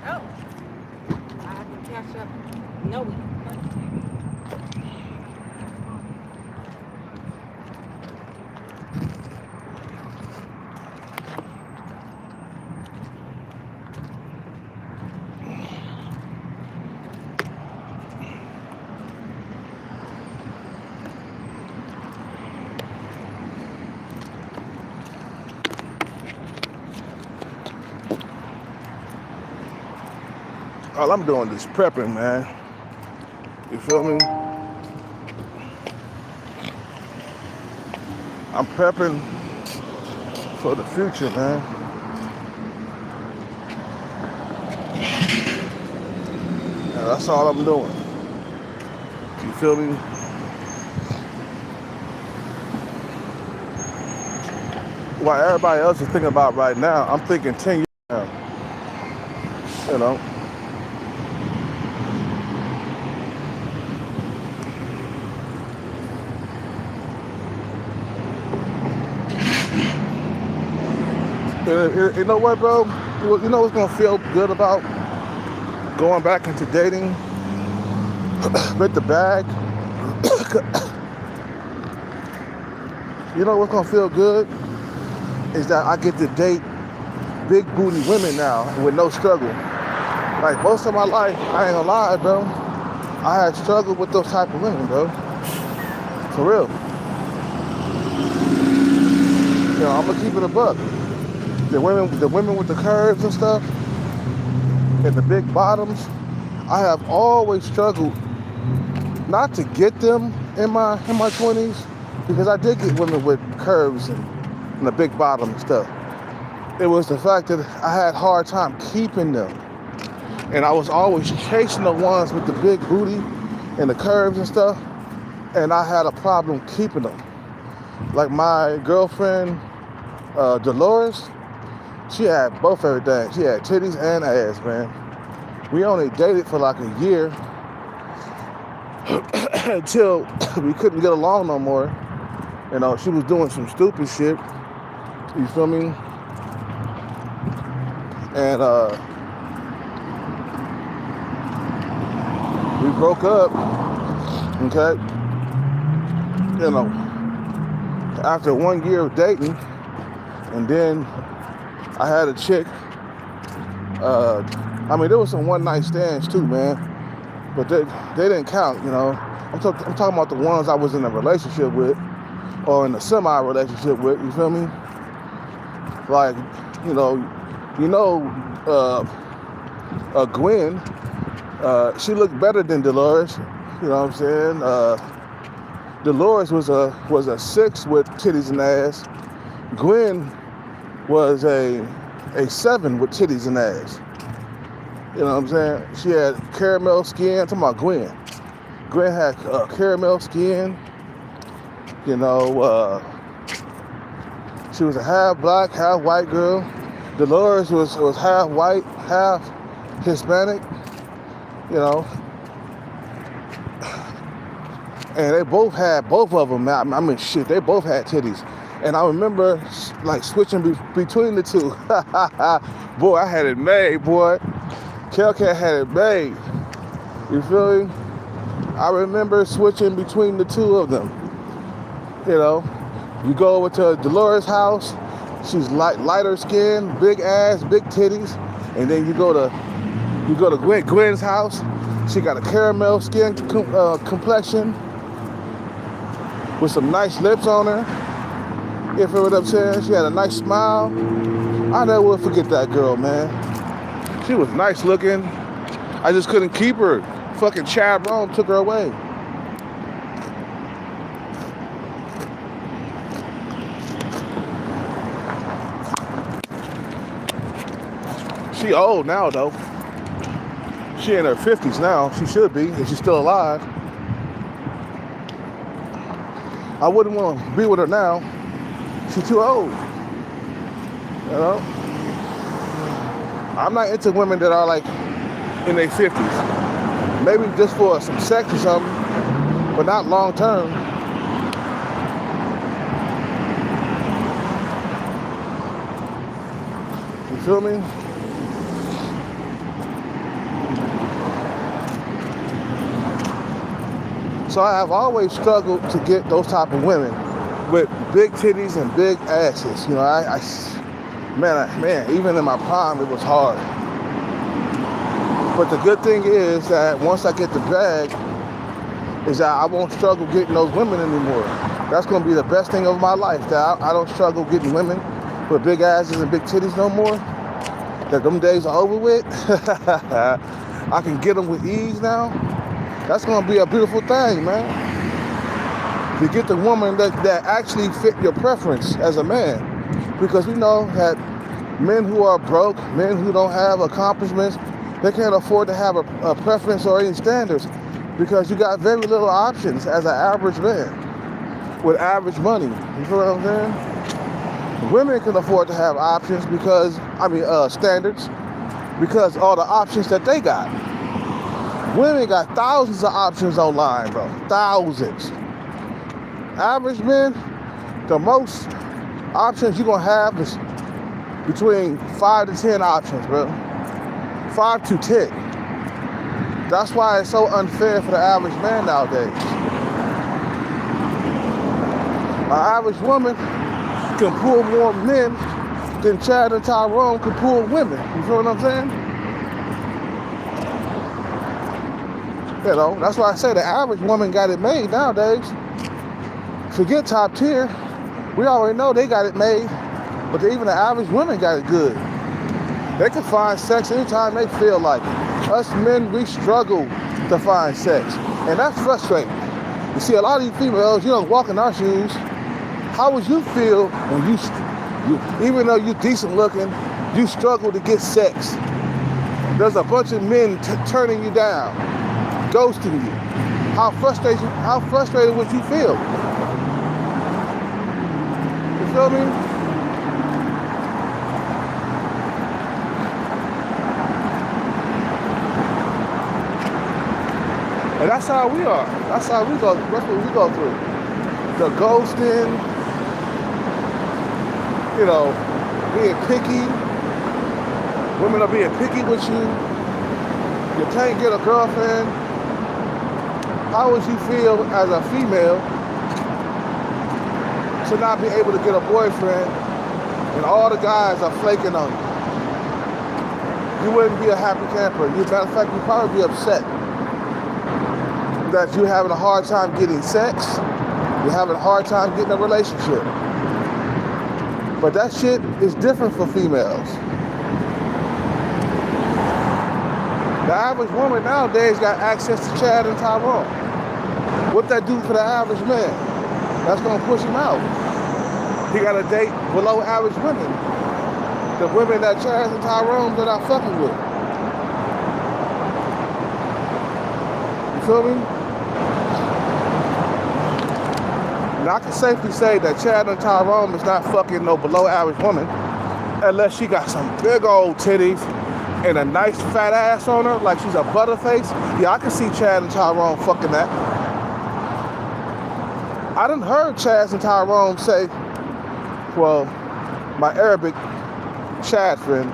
Oh, I have to catch up. No. All I'm doing is prepping, man. You feel me? I'm prepping for the future, man. Yeah, that's all I'm doing. You feel me? While everybody else is thinking about right now, I'm thinking 10 years now. You know? You know what, bro? You know what's gonna feel good about going back into dating with the bag? You know what's gonna feel good is that I get to date big booty women now with no struggle. Like most of my life, I ain't gonna lie, bro. I had struggled with those type of women, bro. For real. You know, I'm gonna keep it a buck. The women with the curves and stuff, and the big bottoms, I have always struggled not to get them in my 20s, because I did get women with curves and the big bottom and stuff. It was the fact that I had a hard time keeping them. And I was always chasing the ones with the big booty and the curves and stuff, and I had a problem keeping them. Like my girlfriend, Dolores, she had both everything. She had titties and ass, man. We only dated for like a year until we couldn't get along no more. You know, she was doing some stupid shit. You feel me? And we broke up, okay? You know, after 1 year of dating, and then I had a chick. I mean, there was some one night stands too, man, but they didn't count, you know. I'm talking about the ones I was in a relationship with, or in a semi-relationship with. You feel me? Like, Gwen. She looked better than Dolores. You know what I'm saying? Dolores was a 6 with titties and ass. Gwen was a 7 with titties and ass. You know what I'm saying? She had caramel skin. I'm talking about Gwen. Gwen had caramel skin. You know, she was a half black, half white girl. Dolores was half white, half Hispanic. You know, and they both of them. I mean, shit, they both had titties. And I remember like switching between the two. Boy, I had it made, boy. Kelcat had it made. You feel me? I remember switching between the two of them. You know, you go over to Dolores' house, she's lighter skin, big ass, big titties, and then you go to Gwen's house. She got a caramel skin complexion with some nice lips on her. You feel what I'm saying? She had a nice smile. I never will forget that girl, man. She was nice looking. I just couldn't keep her. Fucking Chad Brown took her away. She old now, though. She in her 50s now. She should be, if she's still alive. I wouldn't want to be with her now. She's too old. You know? I'm not into women that are like in their 50s. Maybe just for some sex or something, but not long term. You feel me? So I have always struggled to get those type of women with big titties and big asses. You know, man, even in my prime, it was hard. But the good thing is that once I get the bag, is that I won't struggle getting those women anymore. That's gonna be the best thing of my life, that I don't struggle getting women with big asses and big titties no more. That them days are over with. I can get them with ease now. That's gonna be a beautiful thing, man. To get the woman that actually fit your preference as a man. Because we know that men who are broke, men who don't have accomplishments, they can't afford to have a preference or any standards, because you got very little options as an average man with average money. You feel what I'm saying? Women can afford to have options because, standards, because all the options that they got. Women got thousands of options online, bro. Thousands. Average men, the most options you're gonna have is between 5 to 10 options, bro. 5 to 10. That's why it's so unfair for the average man nowadays. An average woman can pull more men than Chad and Tyrone can pull women. You feel what I'm saying? You know, that's why I say the average woman got it made nowadays. Forget top tier. We already know they got it made, but even the average women got it good. They can find sex anytime they feel like it. Us men, we struggle to find sex, and that's frustrating. You see, a lot of these females, you know, walk in our shoes. How would you feel when you even though you decent looking, you struggle to get sex? There's a bunch of men turning you down, ghosting you. How frustrated would you feel? You feel me? And that's how we are. That's how we go. That's what we go through. The ghosting, you know, being picky. Women are being picky with you. You can't get a girlfriend. How would you feel as a female to not be able to get a boyfriend and all the guys are flaking on you? You wouldn't be a happy camper. Matter of fact, you'd probably be upset that you're having a hard time getting sex. You're having a hard time getting a relationship. But that shit is different for females. The average woman nowadays got access to Chad and Tyrone. What that do for the average man? That's gonna push him out. He gotta date below average women. The women that Chad and Tyrone are not fucking with. You feel me? Now I can safely say that Chad and Tyrone is not fucking no below average woman unless she got some big old titties and a nice fat ass on her, like she's a butterface. Yeah, I can see Chad and Tyrone fucking that. I done heard Chad and Tyrone say, well, my Arabic Chad friend,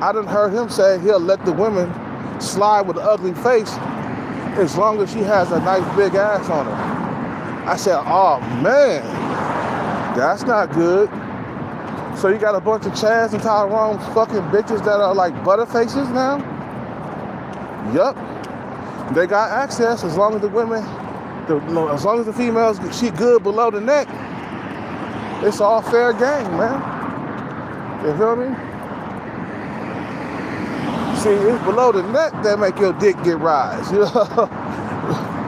I done heard him say he'll let the women slide with an ugly face as long as she has a nice big ass on her. I said, oh man, that's not good. So you got a bunch of Chads and Tyrone's fucking bitches that are like butterfaces now? Yup. They got access as long as the women, as long as the females, she good below the neck. It's all fair game, man. You feel me? See, it's below the neck that make your dick get rise. You know?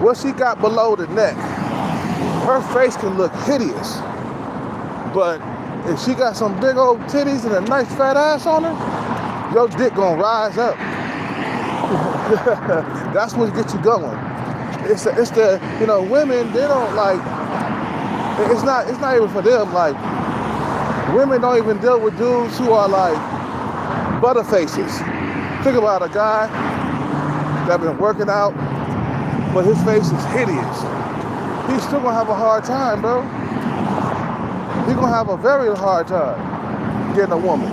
What she got below the neck? Her face can look hideous, but if she got some big old titties and a nice fat ass on her, your dick gonna rise up. That's what gets you going. It's the you know, women, they don't like, it's not even for them. Like, women don't even deal with dudes who are like butterfaces. Think about a guy that been working out, but his face is hideous. He's still gonna have a hard time, bro. He's gonna have a very hard time getting a woman.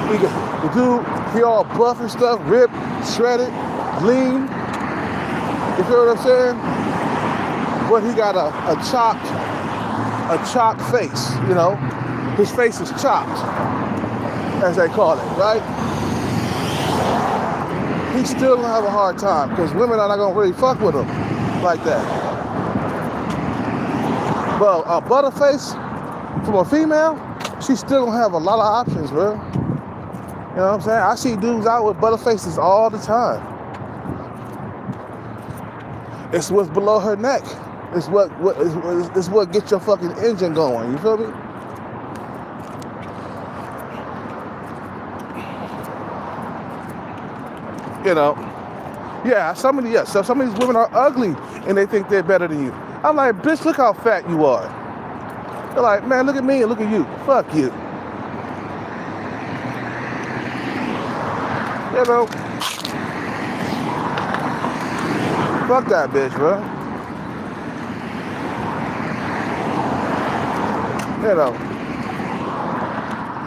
The dude, he all buff and stuff, ripped, shredded, lean. You feel what I'm saying? But he got a chopped face, you know? His face is chopped, as they call it, right? He's still gonna have a hard time because women are not gonna really fuck with him like that. But a butterface from a female, she's still gonna have a lot of options, bro. You know what I'm saying? I see dudes out with butterfaces all the time. It's what's below her neck. It's what gets your fucking engine going. You feel me? You know, yeah, some of these women are ugly and they think they're better than you. I'm like, bitch, look how fat you are. They're like, man, look at me and look at you. Fuck you. You know, fuck that bitch, bro. You know,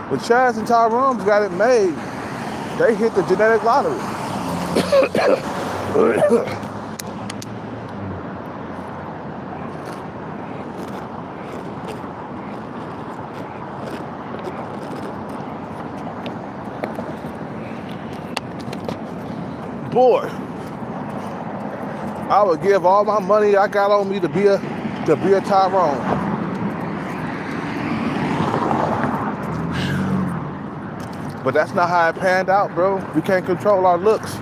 when Chaz and Tyrone's got it made, they hit the genetic lottery. Boy, I would give all my money I got on me to be a Tyrone. But that's not how it panned out, bro. We can't control our looks.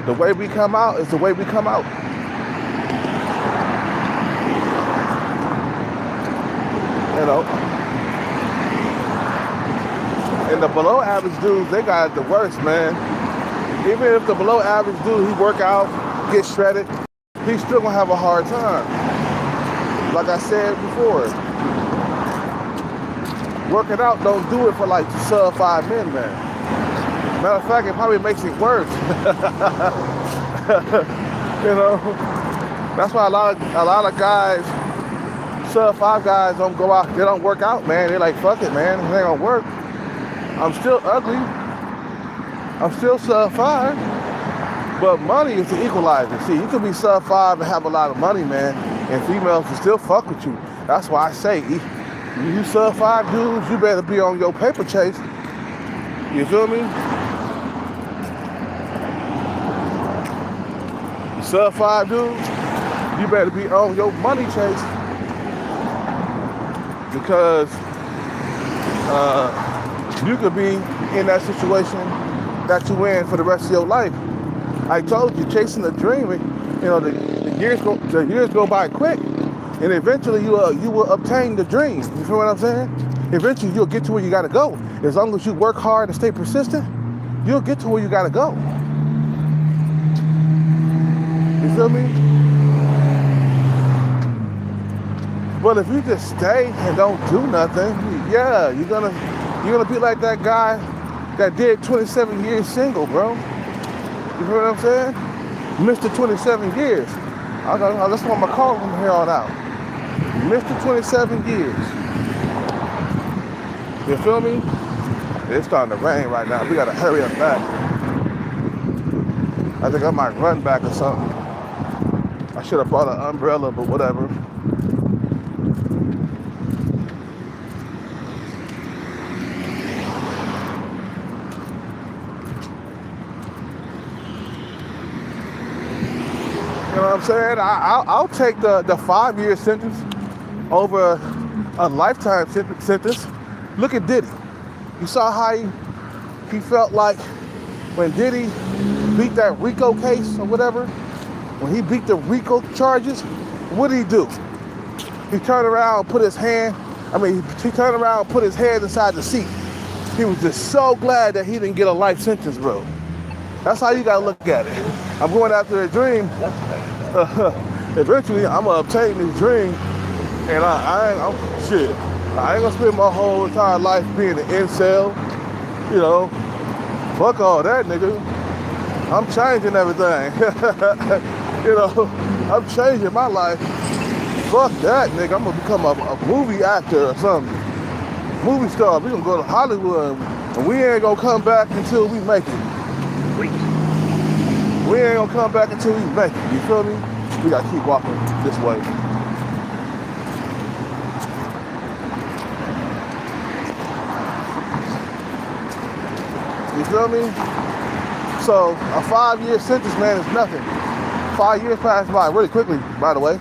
The way we come out is the way we come out. You know? And the below average dudes, they got it the worst, man. Even if the below average dude, he work out, get shredded, he's still gonna have a hard time. Like I said before, working out don't do it for like sub 5 men, man. Matter of fact, it probably makes it worse. You know, that's why a lot of guys, sub 5 guys, don't go out. They don't work out, man. They're like, fuck it, man. It ain't gonna work. I'm still ugly. I'm still sub 5. But money is the equalizer. See, you can be sub 5 and have a lot of money, man, and females will still fuck with you. That's why I say, you sub 5 dudes, you better be on your paper chase. You feel me? You sub 5 dudes, you better be on your money chase. Because you could be in that situation that you in for the rest of your life. I told you, chasing the dream, you know, the years go by quick, and eventually you will obtain the dream. You feel what I'm saying? Eventually you'll get to where you gotta go. As long as you work hard and stay persistent, you'll get to where you gotta go. You feel me? But if you just stay and don't do nothing, yeah, you're gonna be like that guy that did 27 years single, bro. You hear what I'm saying? Mr. 27 years. That's what I'm gonna call him from here on out. Mr. 27 years. You feel me? It's starting to rain right now. We gotta hurry up back. I think I might run back or something. I should have brought an umbrella, but whatever. You know what I'm saying? I'll take the 5-year sentence over a lifetime sentence. Look at Diddy. You saw how he felt like when Diddy beat that RICO case or whatever, when he beat the RICO charges, what did he do? He turned around and put his hand inside the seat. He was just so glad that he didn't get a life sentence, bro. That's how you gotta look at it. I'm going after a dream. Eventually, I'm gonna obtain this dream, and I ain't gonna spend my whole entire life being an incel. You know, fuck all that, nigga. I'm changing everything. You know, I'm changing my life. Fuck that, nigga. I'm gonna become a movie actor or something. Movie star. We gonna go to Hollywood, and we ain't gonna come back until we make it. We ain't gonna come back until we make it. You feel me? We gotta keep walking this way. You feel me? So a 5-year sentence, man, is nothing. 5 years passed by really quickly, by the way.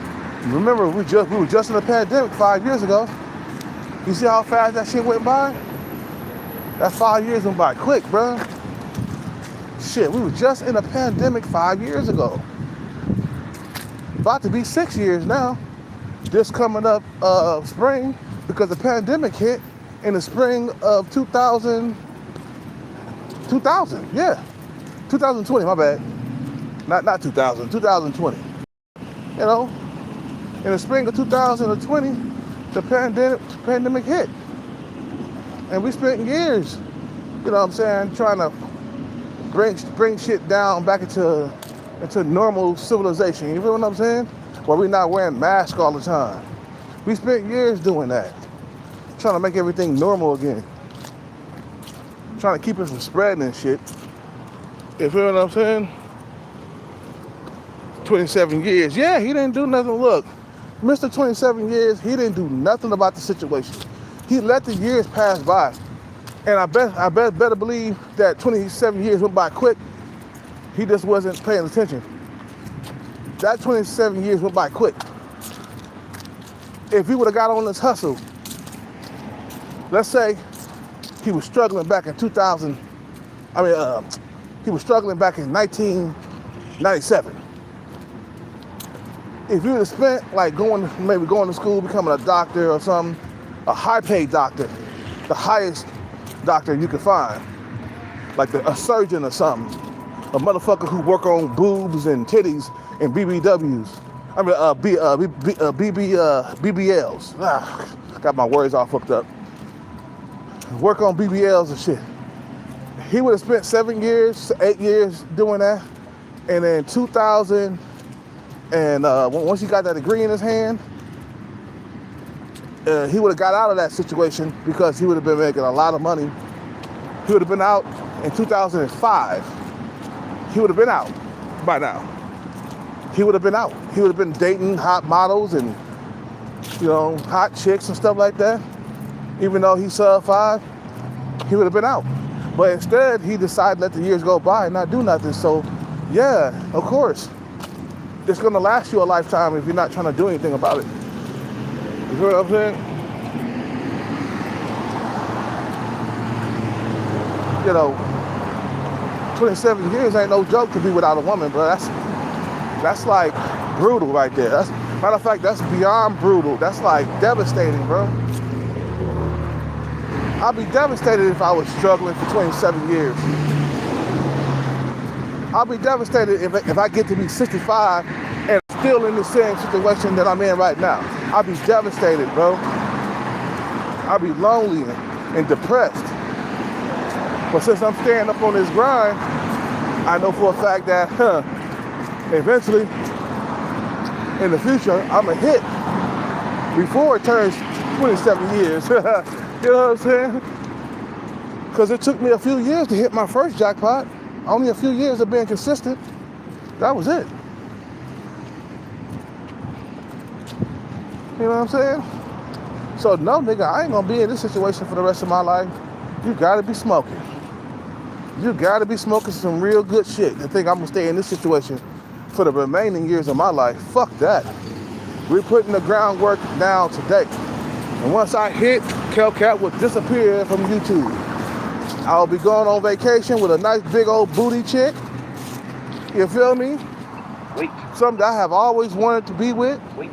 Remember, we were just in a pandemic 5 years ago. You see how fast that shit went by? That 5 years went by quick, bro. Shit, we were just in a pandemic 5 years ago. About to be 6 years now. This coming up spring, because the pandemic hit in the spring of 2020, my bad. Not 2020. You know, in the spring of 2020, the pandemic hit. And we spent years, you know what I'm saying, trying to bring shit down back into normal civilization. You feel what I'm saying? Where we're not wearing masks all the time. We spent years doing that. trying to make everything normal again. Trying to keep it from spreading and shit. You feel what I'm saying? 27 years. Yeah, he didn't do nothing. Look, Mr. 27 years, he didn't do nothing about the situation. He let the years pass by. And I better believe that 27 years went by quick. He just wasn't paying attention. That 27 years went by quick. If he would have got on this hustle, let's say he was struggling back in 2000, he was struggling back in 1997. If you would have spent like going to school, becoming a doctor or something, a high-paid doctor, the highest doctor you could find, like a surgeon or something, a motherfucker who work on boobs and titties and BBWs. BBLs. Got my words all fucked up. Work on BBLs and shit. He would have spent 7 years, 8 years doing that, and then 2000. And once he got that degree in his hand, he would have got out of that situation because he would have been making a lot of money. He would have been out in 2005. He would have been out by now. He would have been out. He would have been dating hot models and, hot chicks and stuff like that. Even though he's sub 5, he would have been out. But instead, he decided to let the years go by and not do nothing. So, yeah, of course. It's gonna last you a lifetime if you're not trying to do anything about it. You hear what I'm saying? 27 years ain't no joke to be without a woman, bro. That's like brutal right there. Matter of fact, that's beyond brutal. That's like devastating, bro. I'd be devastated if I was struggling for 27 years. I'll be devastated if I get to be 65 and still in the same situation that I'm in right now. I'll be devastated, bro. I'll be lonely and depressed. But since I'm staying up on this grind, I know for a fact that eventually, in the future, I'm going to hit before it turns 27 years. You know what I'm saying? Because it took me a few years to hit my first jackpot. Only a few years of being consistent. That was it. You know what I'm saying? So no, nigga, I ain't gonna be in this situation for the rest of my life. You gotta be smoking. You gotta be smoking some real good shit to think I'm gonna stay in this situation for the remaining years of my life. Fuck that. We're putting the groundwork down today. And once I hit, Kelcat will disappear from YouTube. I'll be going on vacation with a nice big old booty chick. You feel me? Wait. Something that I have always wanted to be with. Wait.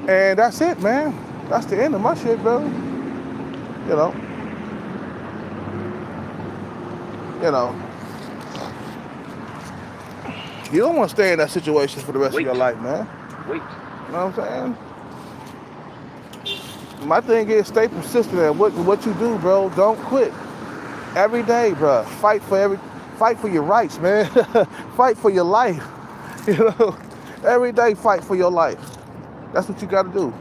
And that's it, man. That's the end of my shit, bro. You don't want to stay in that situation for the rest of your life, man. Wait. You know what I'm saying? My thing is stay persistent at what you do, bro. Don't quit. Every day, bro. Fight for your rights, man. Fight for your life. Every day fight for your life. That's what you gotta do.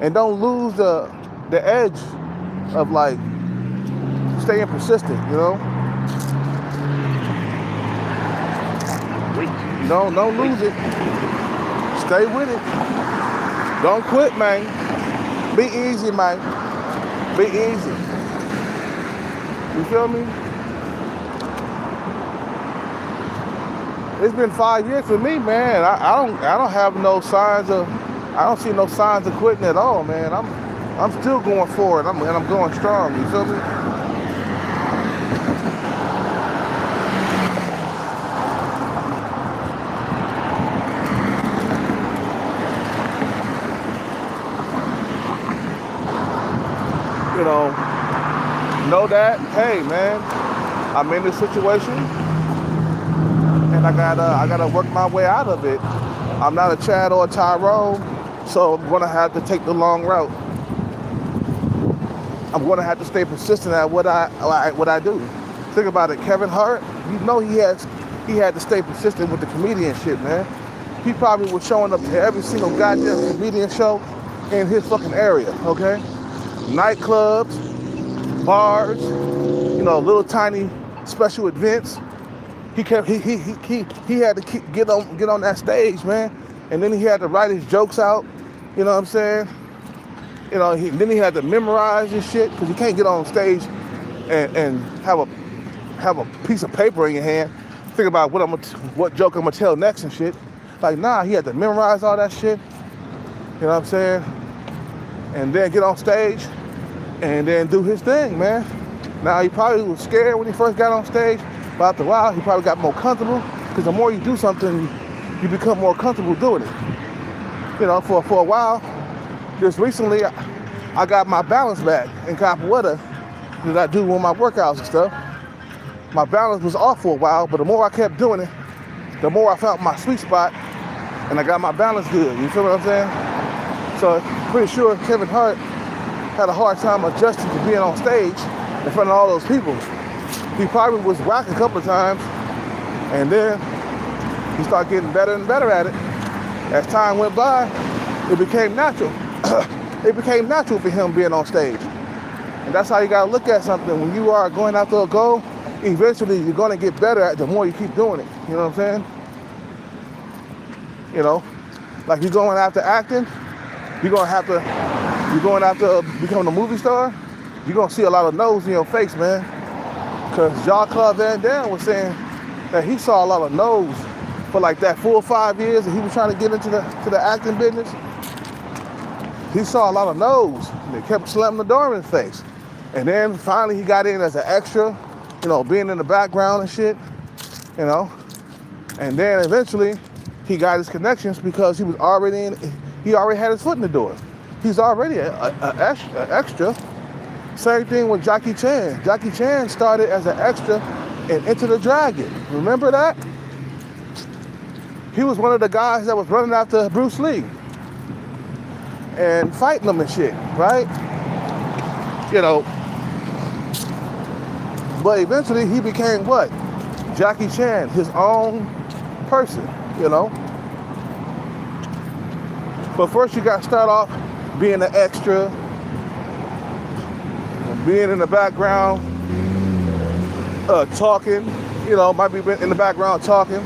And don't lose the edge of like staying persistent, Don't lose it. Stay with it. Don't quit, man. Be easy, man. Be easy. You feel me? It's been 5 years for me, man. I don't have no signs of. I don't see no signs of quitting at all, man. I'm still going forward. I'm going strong. You feel me? Know that, hey man, I'm in this situation and I gotta work my way out of it. I'm not a Chad or a Tyrone, so I'm gonna have to take the long route. I'm gonna have to stay persistent at what I do. Think about it, Kevin Hart, he had to stay persistent with the comedian shit, man. He probably was showing up to every single goddamn comedian show in his fucking area, okay? nightclubs, bars, you know, little tiny special events. He had to get on that stage, man, and then he had to write his jokes out. You know what I'm saying? You know, then he had to memorize his shit because you can't get on stage and have a piece of paper in your hand, think about what joke I'm gonna tell next and shit. Like, nah, he had to memorize all that shit. You know what I'm saying? And then get on stage and then do his thing, man. Now, he probably was scared when he first got on stage, but after a while, he probably got more comfortable because the more you do something, you become more comfortable doing it. You know, for a while, just recently, I got my balance back in Capoeira that I do with my workouts and stuff. My balance was off for a while, but the more I kept doing it, the more I found my sweet spot, and I got my balance good. You feel what I'm saying? So, pretty sure Kevin Hart had a hard time adjusting to being on stage in front of all those people. He probably was whacked a couple of times, and then he started getting better and better at it. As time went by, it became natural. It became natural for him being on stage. And that's how you gotta look at something. When you are going after a goal, eventually you're gonna get better at it the more you keep doing it. You know what I'm saying? You know, like you're going after acting, you're going after becoming a movie star, you're gonna see a lot of no's in your face, man. Cause Jean-Claude Van Damme was saying that he saw a lot of no's for like that 4 or 5 years that he was trying to get into the acting business. He saw a lot of no's. They kept slamming the door in his face. And then finally he got in as an extra, you know, being in the background and shit, you know. And then eventually he got his connections because he already had his foot in the door. He's already an extra. Same thing with Jackie Chan. Jackie Chan started as an extra in Enter the Dragon. Remember that? He was one of the guys that was running after Bruce Lee and fighting him and shit, right? You know, but eventually he became what? Jackie Chan, his own person, you know? But first you got to start off being an extra, being in the background, talking, you know, might be in the background talking.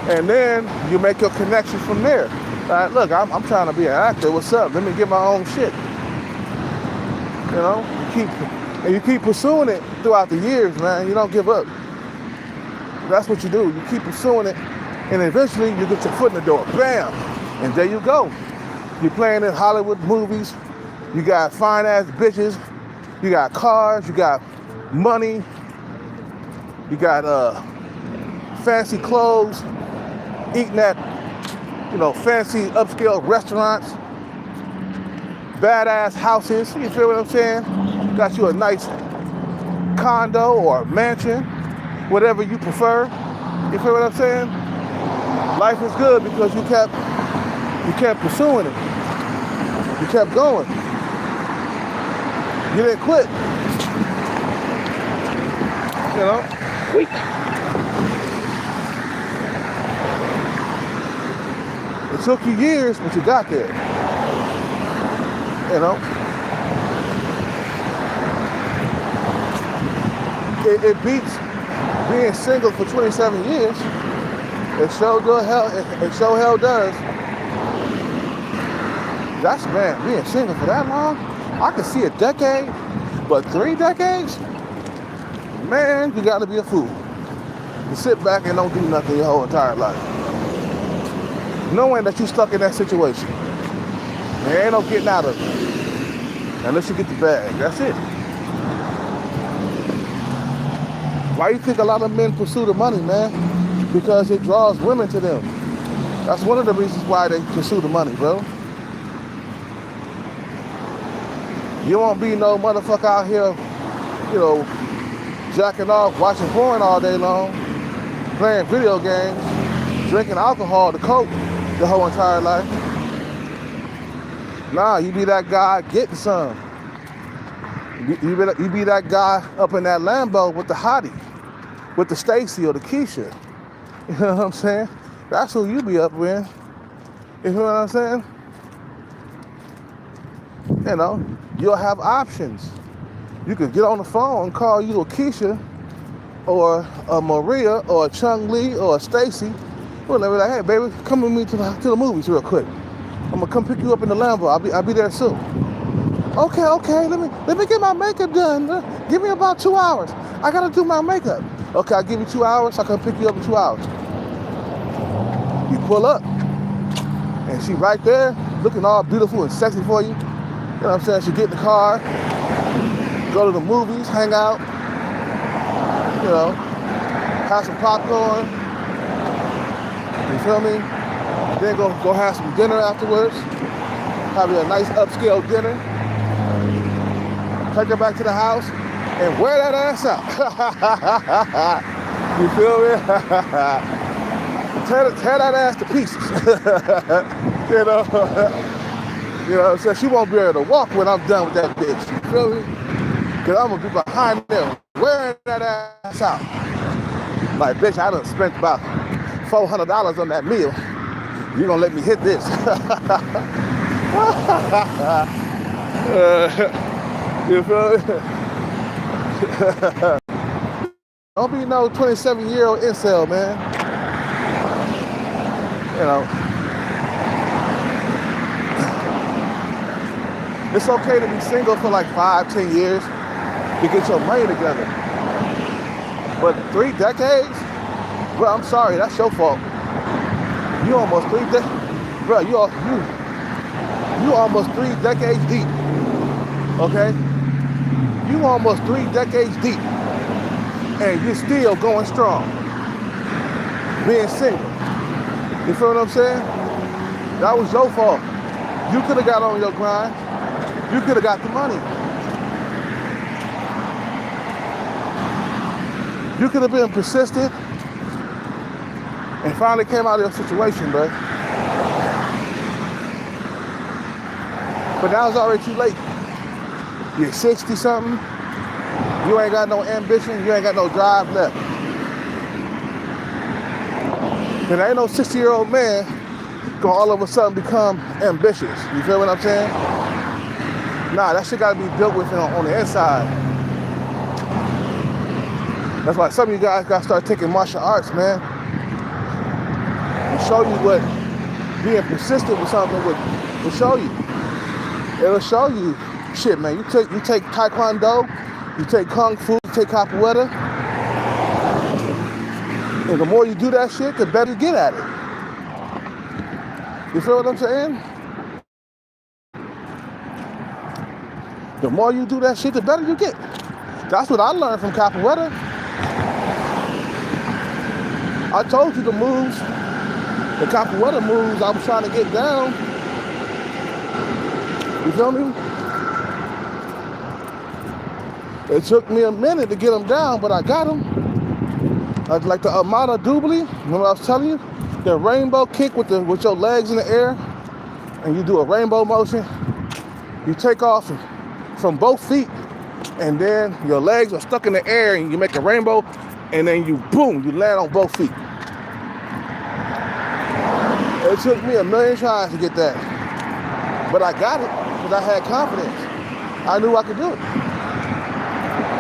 And then you make your connections from there. Like, look, I'm trying to be an actor. What's up? Let me get my own shit. You know, you keep pursuing it throughout the years, man. You don't give up. That's what you do. You keep pursuing it, and eventually you get your foot in the door. Bam! And there you go. You're playing in Hollywood movies. You got fine ass bitches. You got cars. You got money. You got fancy clothes. Eating at, you know, fancy upscale restaurants, badass houses. You feel what I'm saying? Got you a nice condo or mansion, whatever you prefer. You feel what I'm saying? Life is good because you kept pursuing it. You kept going. You didn't quit. You know? Wait. It took you years, but you got there. You know? It beats being single for 27 years. It sure hell does. That's, man, being single for that long? I could see a decade, but 3 decades? Man, you gotta be a fool. You sit back and don't do nothing your whole entire life, knowing that you're stuck in that situation. There ain't no getting out of it unless you get the bag. That's it. Why do you think a lot of men pursue the money, man? Because it draws women to them. That's one of the reasons why they pursue the money, bro. You won't be no motherfucker out here, you know, jacking off, watching porn all day long, playing video games, drinking alcohol, the coke, the whole entire life. Nah, you be that guy getting some. You be that guy up in that Lambo with the hottie, with the Stacy or the Keisha. You know what I'm saying? That's who you be up with. You know what I'm saying? You know, you'll have options. You could get on the phone and call you a Keisha or a Maria or a Chung Lee or a Stacy. Well, they'll be like, hey, baby, come with me to the movies real quick. I'm gonna come pick you up in the Lambo. I'll be there soon. Okay, let me get my makeup done. Give me about 2 hours. I gotta do my makeup. Okay, I'll give you 2 hours. I'll come pick you up in 2 hours. You pull up, and she right there, looking all beautiful and sexy for you. You know what I'm saying? She get in the car, go to the movies, hang out, you know, have some popcorn. You feel me? Then go have some dinner afterwards. Have a nice upscale dinner. Take her back to the house and wear that ass out. You feel me? Tear that ass to pieces. You know? You know, so she won't be able to walk when I'm done with that bitch. You feel me? Because I'm going to be behind there wearing that ass out. Like, bitch, I done spent about $400 on that meal. You gonna let me hit this? You feel me? Don't be no 27-year-old incel, man. You know. It's okay to be single for like 5-10 years to get your money together. But 3 decades? Bro, I'm sorry, that's your fault. You almost 3 decades, bro. You almost 3 decades deep. Okay? You almost 3 decades deep, and you're still going strong. Being single. You feel what I'm saying? That was your fault. You could have got on your grind. You could have got the money. You could have been persistent and finally came out of your situation, bro. But now it's already too late. You're 60-something. You ain't got no ambition. You ain't got no drive left. And there ain't no 60-year-old man gonna all of a sudden become ambitious. You feel what I'm saying? Nah, that shit gotta be built with on the inside. That's why some of you guys gotta start taking martial arts, man. And show you what being persistent with something will show you. It'll show you shit, man. You take Taekwondo, you take Kung Fu, you take Capoeira. And the more you do that shit, the better you get at it. You feel what I'm saying? The more you do that shit, the better you get. That's what I learned from Capoeira. I told you the moves, the Capoeira moves I was trying to get down. You feel me? It took me a minute to get them down, but I got them. Like the Amada Doobly, remember I was telling you? The rainbow kick with your legs in the air, and you do a rainbow motion. You take off from both feet, and then your legs are stuck in the air, and you make a rainbow, and then you land on both feet. It took me a million tries to get that, but I got it because I had confidence. I knew I could do it.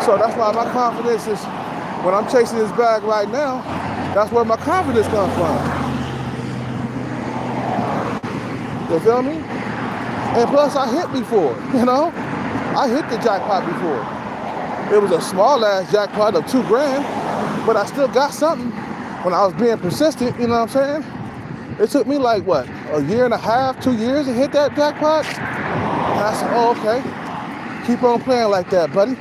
So that's why my confidence is, when I'm chasing this bag right now, that's where my confidence comes from. You feel me? And plus I hit before, you know? I hit the jackpot before. It was a small ass jackpot of $2,000, but I still got something when I was being persistent, you know what I'm saying? It took me like, what, a year and a half, 2 years to hit that jackpot? And I said, oh, okay. Keep on playing like that, buddy.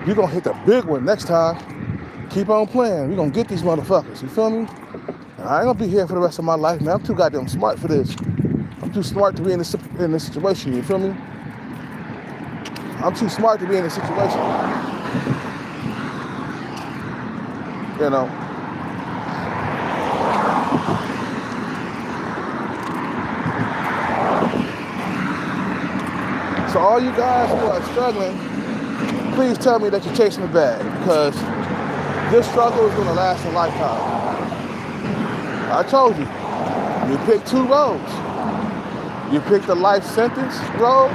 You're gonna hit the big one next time. Keep on playing. We're gonna get these motherfuckers, you feel me? And I ain't gonna be here for the rest of my life, man. I'm too goddamn smart for this. I'm too smart to be in this situation, you feel me? I'm too smart to be in this situation. You know? So all you guys who are struggling, please tell me that you're chasing the bag, because this struggle is gonna last a lifetime. I told you, you pick 2 roads. You pick the life sentence road,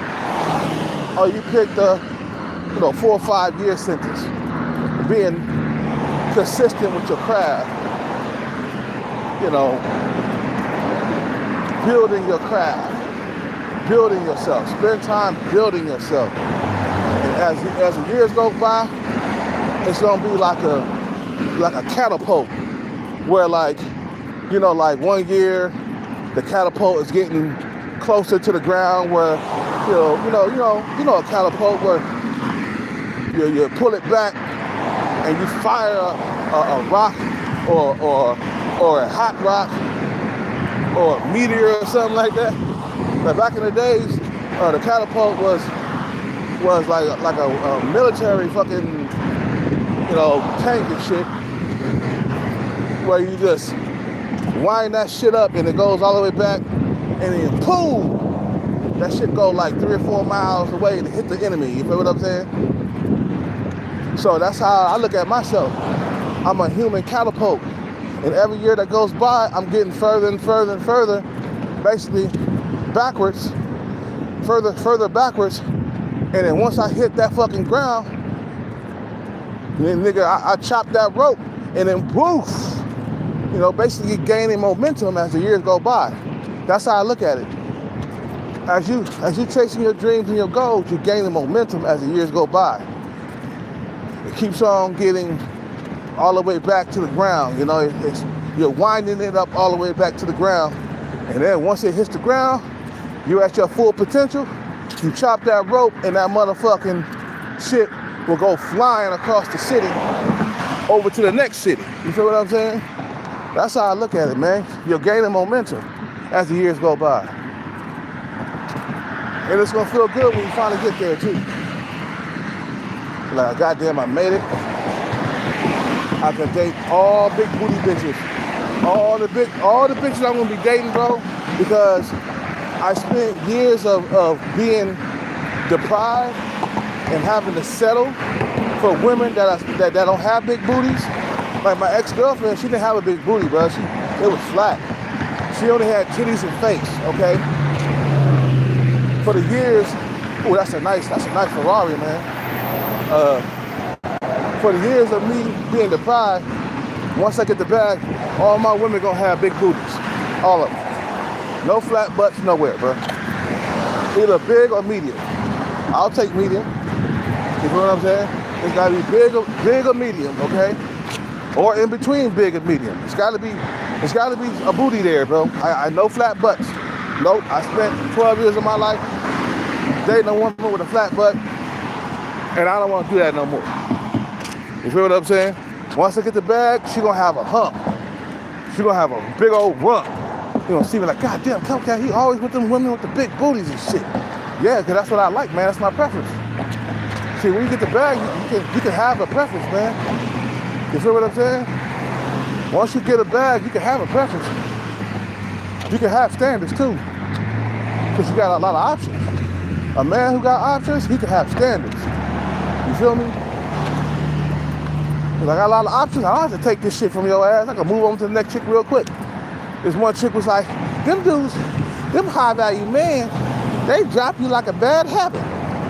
or you pick the 4 or 5 year sentence. Being consistent with your craft, building your craft, building yourself. Spend time building yourself. And as the years go by, it's gonna be like a catapult, where like 1 year the catapult is getting closer to the ground, where a catapult where you pull it back and you fire a rock or a hot rock or a meteor or something like that. But back in the days, the catapult was like a military fucking tank and shit, where you just wind that shit up and it goes all the way back, and then boom, that shit go like 3 or 4 miles away to hit the enemy. You feel what I'm saying? So that's how I look at myself. I'm a human catapult. And every year that goes by, I'm getting further and further and further, basically backwards, further backwards. And then once I hit that fucking ground, then nigga, I chop that rope, and then woof, basically gaining momentum as the years go by. That's how I look at it. As you chasing your dreams and your goals, you're gaining momentum as the years go by. It keeps on getting all the way back to the ground. You're winding it up all the way back to the ground. And then once it hits the ground, you're at your full potential. You chop that rope, and that motherfucking shit will go flying across the city over to the next city. You feel what I'm saying? That's how I look at it, man. You're gaining momentum as the years go by. And it's gonna feel good when you finally get there too. Like, goddamn, I made it. I can date all big booty bitches. All the bitches I'm gonna be dating, bro, because I spent years of being deprived and having to settle for women that don't have big booties. Like my ex-girlfriend, she didn't have a big booty, bro. It was flat. She only had titties and face, okay? For the years, that's a nice Ferrari, man. For the years of me being deprived, once I get the bag, all my women gonna have big booties. All of them. No flat butts nowhere, bro. Either big or medium. I'll take medium. You know what I'm saying? It's gotta be big or medium, okay? Or in between big and medium. It's gotta be a booty there, bro. I know flat butts. Nope, I spent 12 years of my life dating a woman with a flat butt, and I don't want to do that no more. You feel what I'm saying? Once I get the bag, she gonna have a hump. She gonna have a big old rump. You gonna see me like, God damn, Cat, he always with them women with the big booties and shit. Yeah, because that's what I like, man. That's my preference. See, when you get the bag, you can have a preference, man. You feel what I'm saying? Once you get a bag, you can have a preference. You can have standards too, because you got a lot of options. A man who got options, he can have standards. You feel me? Because I got a lot of options. I don't have to take this shit from your ass. I can move on to the next chick real quick. This one chick was like, them dudes, them high value men, they drop you like a bad habit.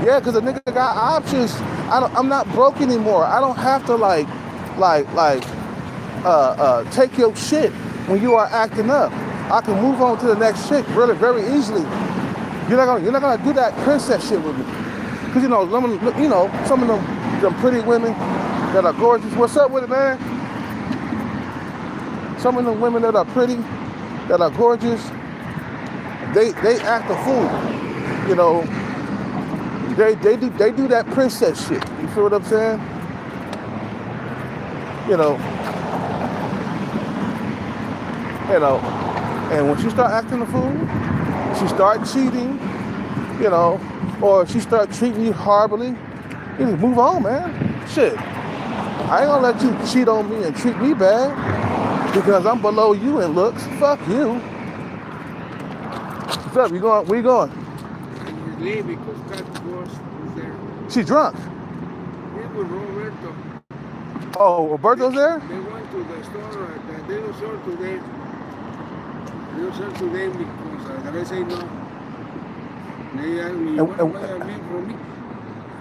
Yeah, because a nigga got options. I'm not broke anymore. I don't have to take your shit when you are acting up. I can move on to the next chick really very easily. You're not gonna do that princess shit with me. Because some of them pretty women that are gorgeous. What's up with it, man? Some of them women that are pretty, that are gorgeous, they act a fool. They do that princess shit. You feel what I'm saying? And when she start acting a fool, she start cheating, or she start treating you horribly, you just move on, man. Shit. I ain't gonna let you cheat on me and treat me bad because I'm below you in looks. Fuck you. What's up? Where you going? He's leaving because Cat was there. She drunk. He's with Roberto. Oh, Roberto's there? They went to the store. They don't sell today. They don't sell today because they say no. They asked me, what do you mean for me?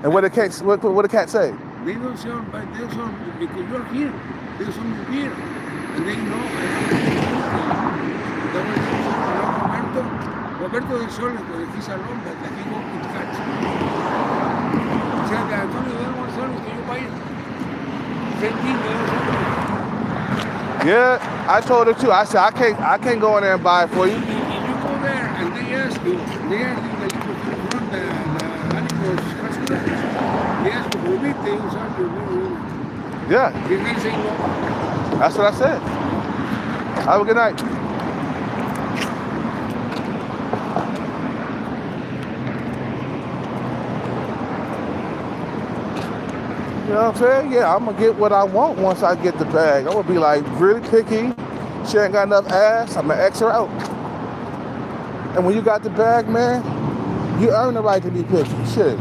And what the cat say? They don't sell, but they sell because you're here. They sell me beer. And they know. Roberto del Sol, he's alone, but he go with cats. Said that Antonio, they don't want to sell it, can you buy it? Same thing, they don't sell it. Yeah, I told her too. I said I can't go in there and buy it for you. If you go there and they ask you, they ask you that you run the animals hospital, they ask you for it, they don't sell you. Yeah, They can say no. that's what I said. Have a good night. You know what I'm saying? Yeah, I'm gonna get what I want once I get the bag. I'm gonna be like really picky. She ain't got enough ass, I'm gonna X her out. And when you got the bag, man, you earn the right to be picky. Shit.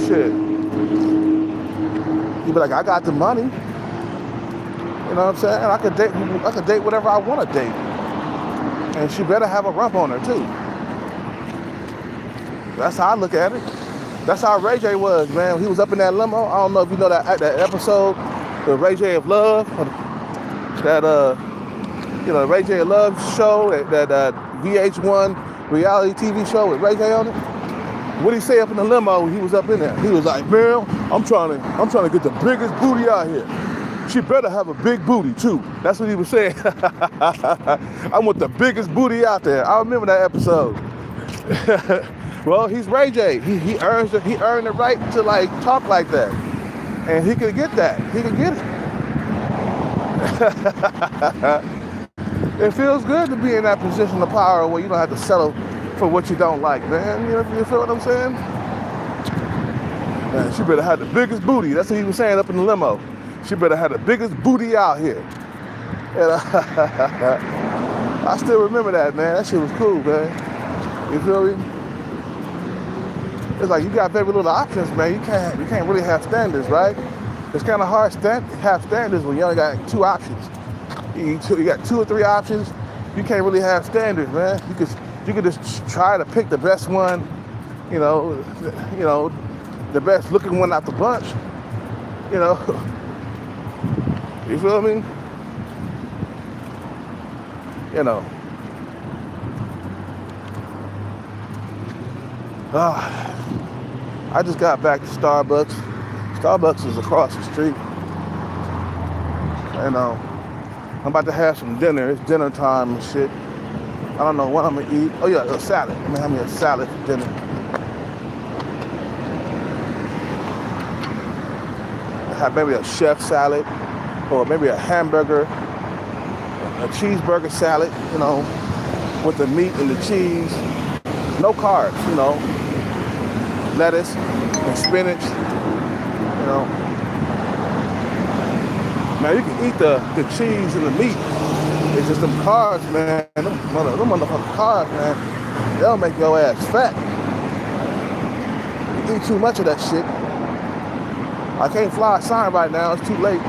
Shit. You be like, I got the money. You know what I'm saying? I could date whatever I want to date. And she better have a rump on her too. That's how I look at it. That's how Ray J was, man. He was up in that limo. I don't know if you know that episode, the Ray J of Love, that Ray J of Love show, that VH1 reality TV show with Ray J on it. What did he say up in the limo when he was up in there? He was like, man, I'm trying to get the biggest booty out here. She better have a big booty too. That's what he was saying. I want the biggest booty out there. I remember that episode. Well, he's Ray J. He earned the right to like talk like that, and he could get that. He could get it. It feels good to be in that position of power where you don't have to settle for what you don't like, man. You feel what I'm saying? Man, she better have the biggest booty. That's what he was saying up in the limo. She better have the biggest booty out here. And I still remember that, man. That shit was cool, man. You feel me? It's like you got very little options, man. You can't really have standards, right? It's kind of hard to have standards when you only got two options. You got 2 or 3 options. You can't really have standards, man. You could just try to pick the best one, you know, the best looking one out the bunch, you know. You feel me? You know. I just got back to Starbucks. Starbucks is across the street. And I'm about to have some dinner. It's dinner time and shit. I don't know what I'm gonna eat. Oh yeah, a salad. I'm gonna have me a salad for dinner. Have maybe a chef salad or maybe a hamburger, a cheeseburger salad, you know, with the meat and the cheese. No carbs, you know. Lettuce and spinach, you know. Now you can eat the cheese and the meat. It's just them carbs, man. Them motherfucking carbs, man. They'll make your ass fat. You eat too much of that shit. I can't fly a sign right now. It's too late.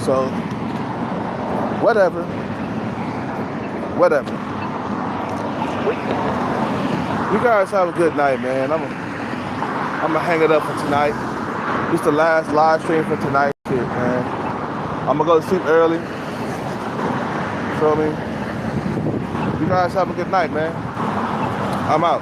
So, whatever. You guys have a good night, man. I'm gonna hang it up for tonight. This is the last live stream for tonight, shit, man. I'm gonna go to sleep early. Feel me? You guys have a good night, man. I'm out.